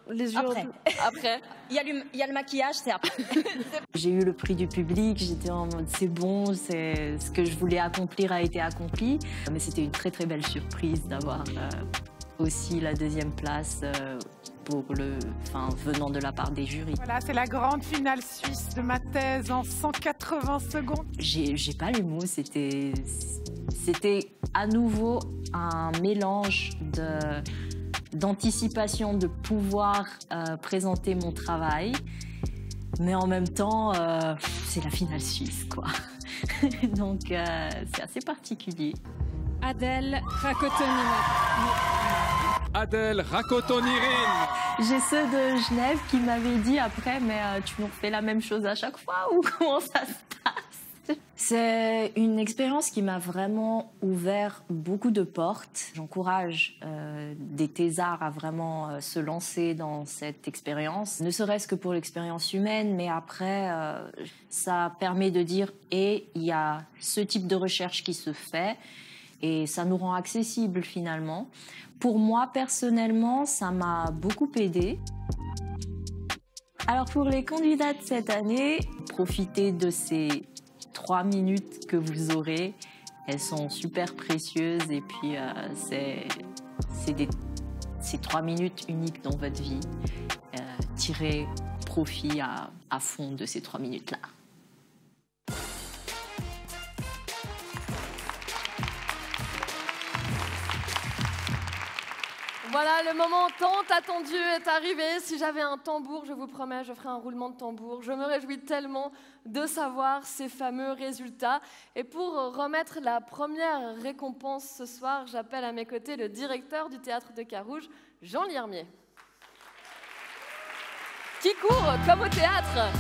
Les yeux après. Après. Il y a le maquillage, c'est après. J'ai eu le prix du public, j'étais en mode c'est bon, ce que je voulais accomplir a été accompli. Mais c'était une très belle surprise d'avoir aussi la deuxième place venant de la part des jurys. Voilà, c'est la grande finale suisse de ma thèse en 180 secondes. J'ai pas les mots, c'était à nouveau un mélange d'anticipation de pouvoir présenter mon travail, mais en même temps, c'est la finale suisse, quoi. Donc, c'est assez particulier. Adèle Rakoton-Irina. Adèle Rakoton-Irina. J'ai ceux de Genève qui m'avaient dit après, mais tu nous refais la même chose à chaque fois ou comment ça se passe? C'est une expérience qui m'a vraiment ouvert beaucoup de portes. J'encourage des thésards à vraiment se lancer dans cette expérience, ne serait-ce que pour l'expérience humaine, mais après, ça permet de dire, il y a ce type de recherche qui se fait, et ça nous rend accessibles finalement. Pour moi, personnellement, ça m'a beaucoup aidé. Alors pour les candidats de cette année, profitez de ces 3 minutes que vous aurez. Elles sont super précieuses et puis c'est 3 minutes uniques dans votre vie. Tirez profit à fond de ces 3 minutes-là. Voilà, le moment tant attendu est arrivé. Si j'avais un tambour, je vous promets, je ferai un roulement de tambour. Je me réjouis tellement de savoir ces fameux résultats. Et pour remettre la première récompense ce soir, j'appelle à mes côtés le directeur du Théâtre de Carouge, Jean Liermier. Qui court comme au théâtre.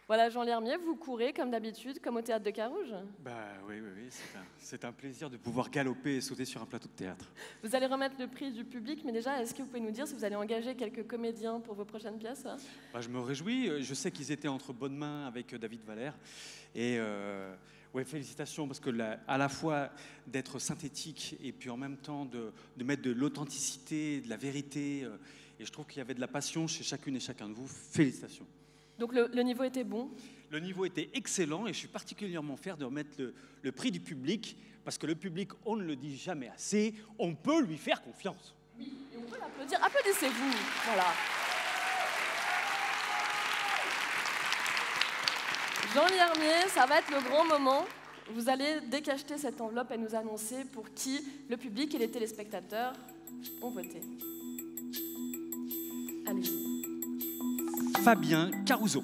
Voilà, Jean Liermier, vous courez comme d'habitude, comme au Théâtre de Carouge? Oui, c'est un plaisir de pouvoir galoper et sauter sur un plateau de théâtre. Vous allez remettre le prix du public, mais déjà, est-ce que vous pouvez nous dire si vous allez engager quelques comédiens pour vos prochaines pièces? Je me réjouis, je sais qu'ils étaient entre bonnes mains avec David Valère. Et félicitations, parce que à la fois d'être synthétique et puis en même temps de mettre de l'authenticité, de la vérité, et je trouve qu'il y avait de la passion chez chacune et chacun de vous. Félicitations. Donc le niveau était bon? Le niveau était excellent et je suis particulièrement fier de remettre le prix du public, parce que le public, on ne le dit jamais assez, on peut lui faire confiance. Oui, et on peut l'applaudir. Applaudissez-vous, voilà. Jean Liermier, ça va être le grand moment. Vous allez décacheter cette enveloppe et nous annoncer pour qui le public et les téléspectateurs ont voté. Allez-y. Fabien Caruso.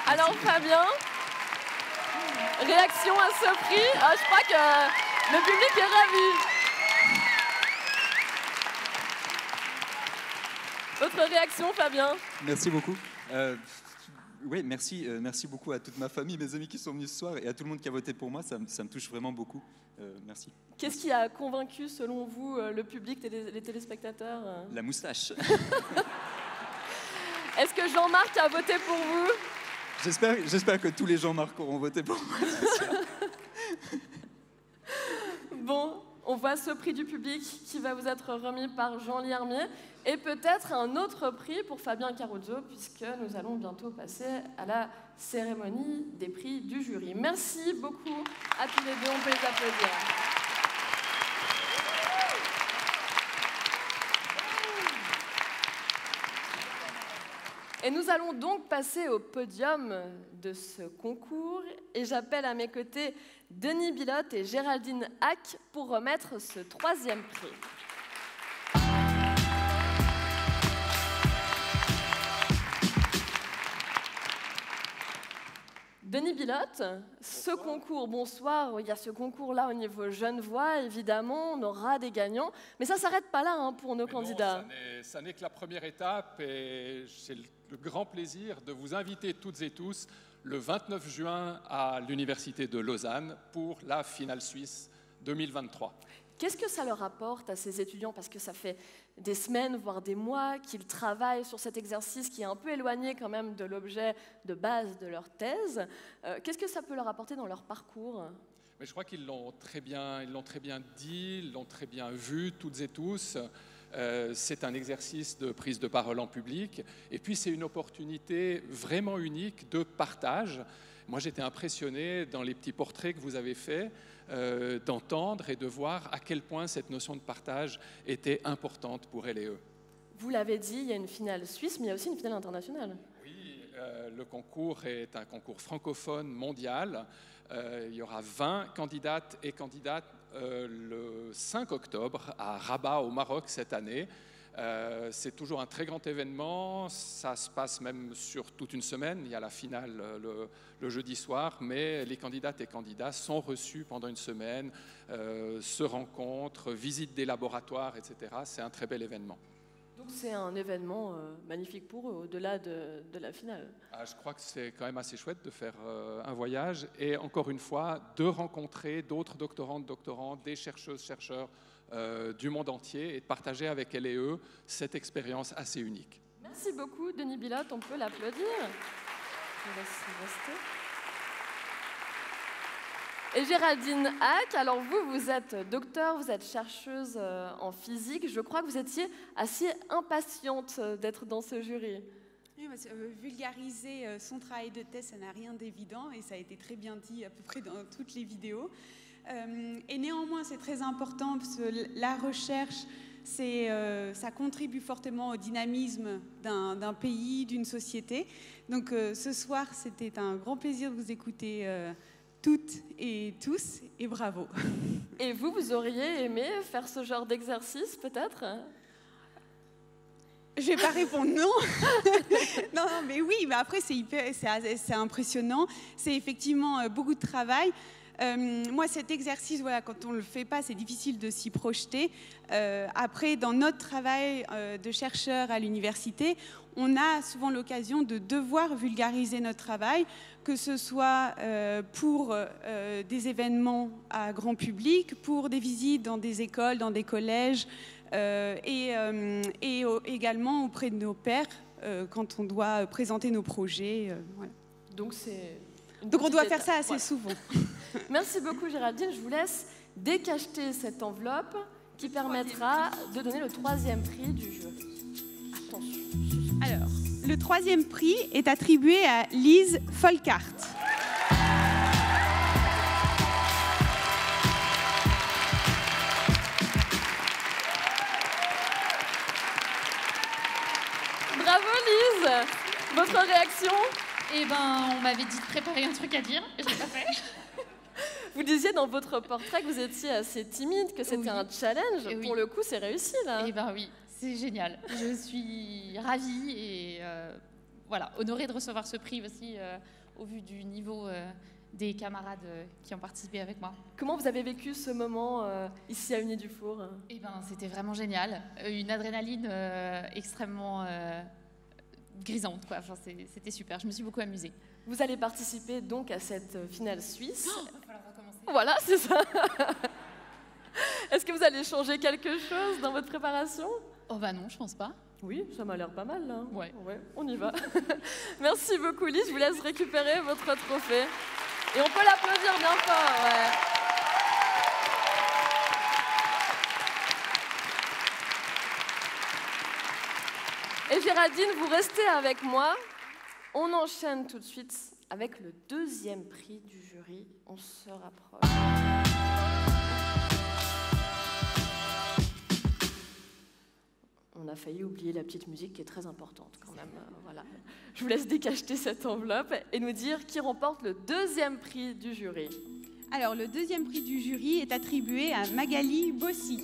Alors Fabien, réaction à ce prix? Je crois que le public est ravi. Votre réaction, Fabien? Merci beaucoup. Oui, merci beaucoup à toute ma famille, mes amis qui sont venus ce soir et à tout le monde qui a voté pour moi. Ça me touche vraiment beaucoup. Merci. Qu'est-ce qui a convaincu, selon vous, le public et les téléspectateurs? La moustache. Est-ce que Jean-Marc a voté pour vous? J'espère que tous les Jean-Marc auront voté pour moi. Bon, on voit ce prix du public qui va vous être remis par Jean Liermier et peut-être un autre prix pour Fabien Caruso, puisque nous allons bientôt passer à la cérémonie des prix du jury. Merci beaucoup à tous les deux, on peut les applaudir. Et nous allons donc passer au podium de ce concours et j'appelle à mes côtés Denis Bilotte et Géraldine Hack pour remettre ce 3e prix. Denis Bilotte, ce concours, bonsoir, il y a ce concours-là au niveau Genevois, évidemment, on aura des gagnants, mais ça ne s'arrête pas là pour nos candidats. Non, ça n'est que la première étape et j'ai le grand plaisir de vous inviter toutes et tous le 29 juin à l'Université de Lausanne pour la finale suisse 2023. Qu'est-ce que ça leur apporte à ces étudiants? Parce que ça fait des semaines, voire des mois qu'ils travaillent sur cet exercice qui est un peu éloigné quand même de l'objet de base de leur thèse. Qu'est-ce que ça peut leur apporter dans leur parcours? Mais je crois qu'ils l'ont très bien dit, ils l'ont très bien vu, toutes et tous. C'est un exercice de prise de parole en public. Et puis, c'est une opportunité vraiment unique de partage. Moi, j'étais impressionné dans les petits portraits que vous avez faits, d'entendre et de voir à quel point cette notion de partage était importante pour elles et eux. Vous l'avez dit, il y a une finale suisse, mais il y a aussi une finale internationale. Oui, le concours est un concours francophone mondial. Il y aura 20 candidates et candidats le 5 octobre à Rabat, au Maroc, cette année. C'est toujours un très grand événement, ça se passe même sur toute une semaine, il y a la finale le jeudi soir, mais les candidates et candidats sont reçus pendant une semaine, se rencontrent, visitent des laboratoires, etc. C'est un très bel événement. Donc c'est un événement magnifique pour eux, au-delà de la finale. Je crois que c'est quand même assez chouette de faire un voyage et encore une fois de rencontrer d'autres doctorantes, doctorants, des chercheuses, chercheurs du monde entier et de partager avec elles et eux cette expérience assez unique. Merci beaucoup Denis Bilotte, on peut l'applaudir. On va s'y rester. Et Géraldine Hack, alors vous êtes docteur, vous êtes chercheuse en physique. Je crois que vous étiez assez impatiente d'être dans ce jury. Oui, parce que, vulgariser son travail de thèse, ça n'a rien d'évident et ça a été très bien dit à peu près dans toutes les vidéos. Et néanmoins, c'est très important parce que la recherche, ça contribue fortement au dynamisme d'un pays, d'une société. Donc ce soir, c'était un grand plaisir de vous écouter toutes et tous, et bravo. Et vous auriez aimé faire ce genre d'exercice, peut-être? Je vais pas répondre non. Non, mais oui, mais après, c'est impressionnant. C'est effectivement beaucoup de travail. Moi, cet exercice, voilà, quand on ne le fait pas, c'est difficile de s'y projeter. Après, dans notre travail de chercheur à l'université, on a souvent l'occasion de devoir vulgariser notre travail, que ce soit pour des événements à grand public, pour des visites dans des écoles, dans des collèges, et également auprès de nos pairs quand on doit présenter nos projets. Voilà. Donc on doit faire ça assez souvent. Merci beaucoup Géraldine. Je vous laisse décacheter cette enveloppe qui permettra de donner le 3e prix du jury. Attention. Alors, le 3e prix est attribué à Lise Folkart. Bravo Lise. Votre réaction? Eh ben, on m'avait dit de préparer un truc à dire, et je l'ai pas fait. Vous disiez dans votre portrait que vous étiez assez timide, que c'était un challenge. Oui. Pour le coup, c'est réussi là. Eh ben oui, c'est génial. Je suis ravie et voilà, honorée de recevoir ce prix aussi au vu du niveau des camarades qui ont participé avec moi. Comment vous avez vécu ce moment ici à Unis-du-Four? Eh ben, c'était vraiment génial. Une adrénaline extrêmement grisante, quoi. Enfin, c'était super. Je me suis beaucoup amusée. Vous allez participer donc à cette finale suisse. Oh, il va falloir recommencer. Voilà, c'est ça. Est-ce que vous allez changer quelque chose dans votre préparation? Oh bah non, je pense pas. Oui, ça m'a l'air pas mal là. Ouais. On y va. Merci beaucoup Lise, je vous laisse récupérer votre trophée. Et on peut l'applaudir bien fort, ouais. Et Géraldine, vous restez avec moi. On enchaîne tout de suite avec le 2e prix du jury. On se rapproche. On a failli oublier la petite musique qui est très importante quand même. Voilà. Je vous laisse décacheter cette enveloppe et nous dire qui remporte le 2e prix du jury. Alors, le 2e prix du jury est attribué à Magali Bossy.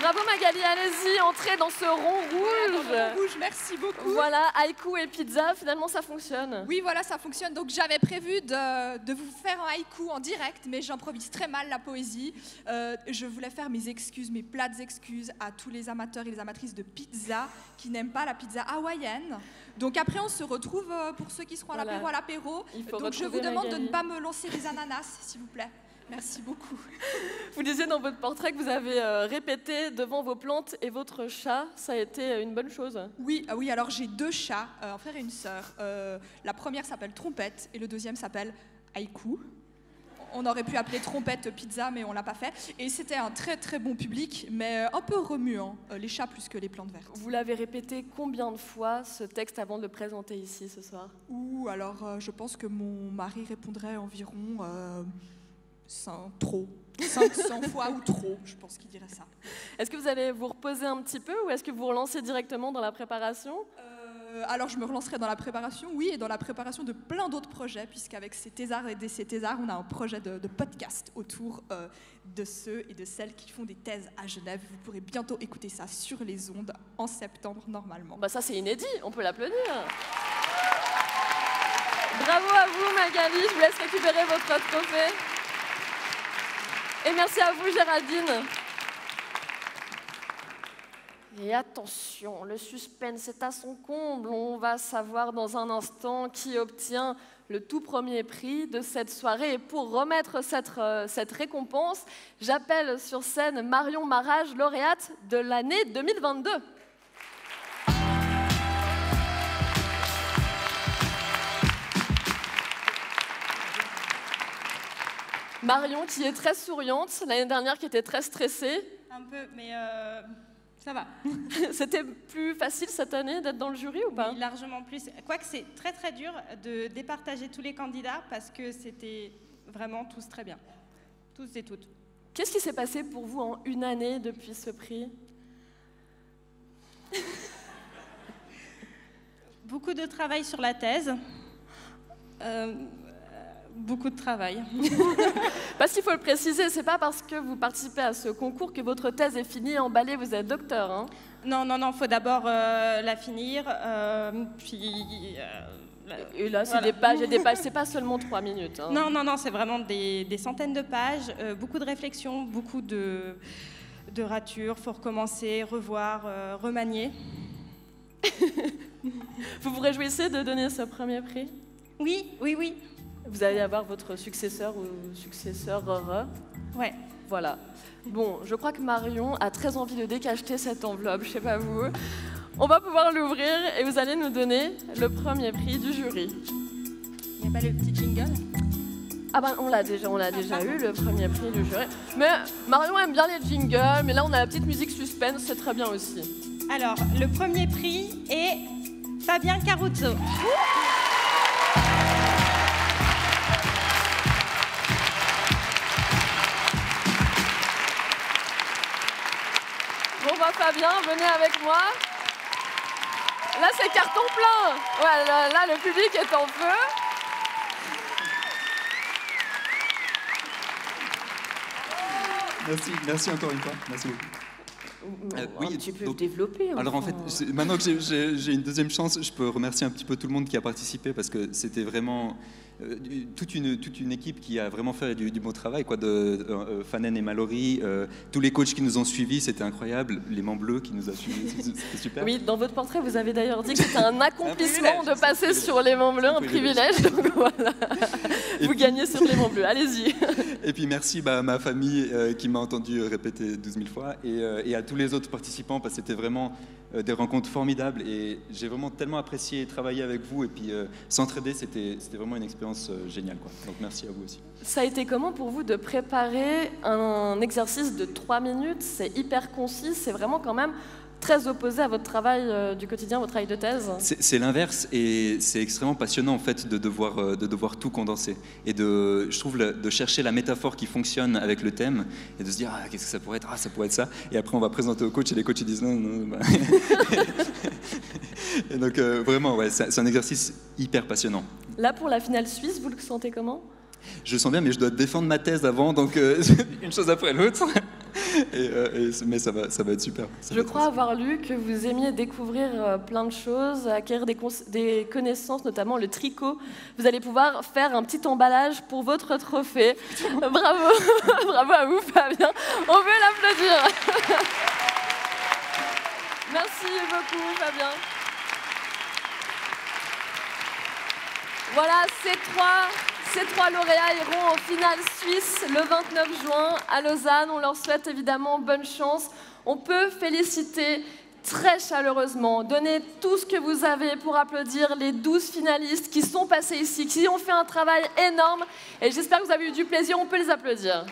Bravo Magali, allez-y, entrez dans ce rond rouge. Dans le rond rouge, merci beaucoup. Voilà, haïku et pizza, finalement ça fonctionne. Oui, voilà, ça fonctionne. Donc j'avais prévu de vous faire un haïku en direct, mais j'improvise très mal la poésie. Je voulais faire mes excuses, mes plates excuses à tous les amateurs et les amatrices de pizza qui n'aiment pas la pizza hawaïenne. Donc après, on se retrouve pour ceux qui seront à l'apéro. Donc je vous demande de ne pas me lancer des ananas, s'il vous plaît. Merci beaucoup. Vous disiez dans votre portrait que vous avez répété devant vos plantes et votre chat. Ça a été une bonne chose? Oui, oui, alors j'ai 2 chats, un frère et une sœur. La première s'appelle Trompette et le deuxième s'appelle Haïku. On aurait pu appeler Trompette pizza, mais on l'a pas fait. Et c'était un très très bon public, mais un peu remuant, les chats plus que les plantes vertes. Vous l'avez répété combien de fois, ce texte, avant de le présenter ici ce soir? Alors je pense que mon mari répondrait environ... 500 fois ou trop, je pense qu'il dirait ça. Est-ce que vous allez vous reposer un petit peu ou est-ce que vous vous relancez directement dans la préparation? Alors je me relancerai dans la préparation, oui, et dans la préparation de plein d'autres projets, puisqu'avec ces thésards et ces thésards, on a un projet de podcast autour de ceux et de celles qui font des thèses à Genève. Vous pourrez bientôt écouter ça sur les ondes en septembre normalement. Bah ça c'est inédit, on peut l'applaudir. Bravo à vous, Magali. Je vous laisse récupérer votre trophée. Et merci à vous, Géraldine. Et attention, le suspense est à son comble. On va savoir dans un instant qui obtient le tout premier prix de cette soirée. Et pour remettre cette récompense, j'appelle sur scène Marion Marage, lauréate de l'année 2022. Marion qui est très souriante, l'année dernière qui était très stressée. Un peu, mais ça va. C'était plus facile cette année d'être dans le jury ou pas? Oui, largement plus. Quoique c'est très très dur de départager tous les candidats parce que c'était vraiment tous très bien. Tous et toutes. Qu'est-ce qui s'est passé pour vous en une année depuis ce prix? Beaucoup de travail sur la thèse. Beaucoup de travail. Parce qu'il faut le préciser, c'est pas parce que vous participez à ce concours que votre thèse est finie, emballée, vous êtes docteur. Hein. Non, non, non, il faut d'abord la finir, puis... et là, c'est des pages et des pages, c'est pas seulement 3 minutes. Hein. Non, non, non, c'est vraiment des centaines de pages, beaucoup de réflexions, beaucoup de ratures, il faut recommencer, revoir, remanier. Vous vous réjouissez de donner ce premier prix? Oui, oui, oui. Vous allez avoir votre successeur ou successeur. Ouais. Voilà. Bon, je crois que Marion a très envie de décacheter cette enveloppe, je sais pas vous. On va pouvoir l'ouvrir et vous allez nous donner le premier prix du jury. Il n'y a pas le petit jingle? Ah ben on l'a déjà eu, le premier prix du jury. Mais Marion aime bien les jingles, mais là on a la petite musique suspense, c'est très bien aussi. Alors, le premier prix est Fabien Caruzzo. Bon bah Fabien, venez avec moi. Là c'est carton plein. Ouais, là le public est en feu. Merci encore une fois. Merci beaucoup. Oui, tu peux développer. Alors en fait, maintenant que j'ai une deuxième chance, je peux remercier un petit peu tout le monde qui a participé parce que c'était vraiment toute une équipe qui a vraiment fait du bon travail, quoi, de Fanen et Mallory, tous les coachs qui nous ont suivis, c'était incroyable, les Mans Bleus qui nous a suivis, c'était super. Oui, dans votre portrait, vous avez d'ailleurs dit que c'était un accomplissement de passer sur les Mans Bleus, un privilège, donc voilà. Vous gagnez sur les Mans Bleus, allez-y. Et puis merci à ma famille qui m'a entendu répéter 12 000 fois et à tous les autres participants parce que c'était vraiment des rencontres formidables et j'ai vraiment tellement apprécié travailler avec vous et puis s'entraider, c'était vraiment une expérience géniale, quoi. Donc merci à vous aussi. Ça a été comment pour vous de préparer un exercice de 3 minutes? C'est hyper concis, c'est vraiment quand même très opposé à votre travail du quotidien, votre travail de thèse. C'est l'inverse et c'est extrêmement passionnant en fait de devoir tout condenser et je trouve de chercher la métaphore qui fonctionne avec le thème et de se dire qu'est-ce que ça pourrait être, ça pourrait être ça, et après on va présenter au coach et les coachs ils disent non. Bah. Et donc vraiment ouais, c'est un exercice hyper passionnant. Là pour la finale suisse, vous le sentez comment? Je le sens bien, mais je dois défendre ma thèse avant, donc une chose après l'autre. Mais ça va être super. Je crois avoir lu que vous aimiez découvrir plein de choses, acquérir des connaissances, notamment le tricot. Vous allez pouvoir faire un petit emballage pour votre trophée. Bravo, bravo à vous Fabien. On veut l'applaudir. Merci beaucoup Fabien. Voilà, ces trois lauréats iront en finale suisse le 29 juin à Lausanne. On leur souhaite évidemment bonne chance. On peut féliciter très chaleureusement, donner tout ce que vous avez pour applaudir les 12 finalistes qui sont passés ici, qui ont fait un travail énorme. Et j'espère que vous avez eu du plaisir. On peut les applaudir.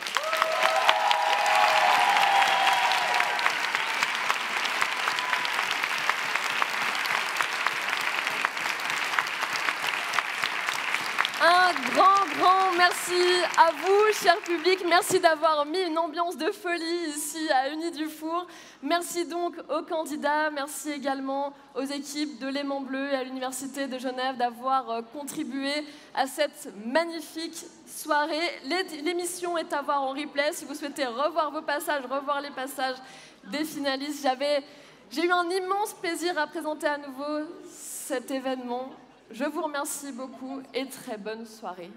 Un grand merci à vous, cher public. Merci d'avoir mis une ambiance de folie ici à Unidufour. Merci donc aux candidats. Merci également aux équipes de l'Aimant Bleu et à l'Université de Genève d'avoir contribué à cette magnifique soirée. L'émission est à voir en replay. Si vous souhaitez revoir vos passages, revoir les passages des finalistes, j'ai eu un immense plaisir à présenter à nouveau cet événement Je vous remercie beaucoup et très bonne soirée.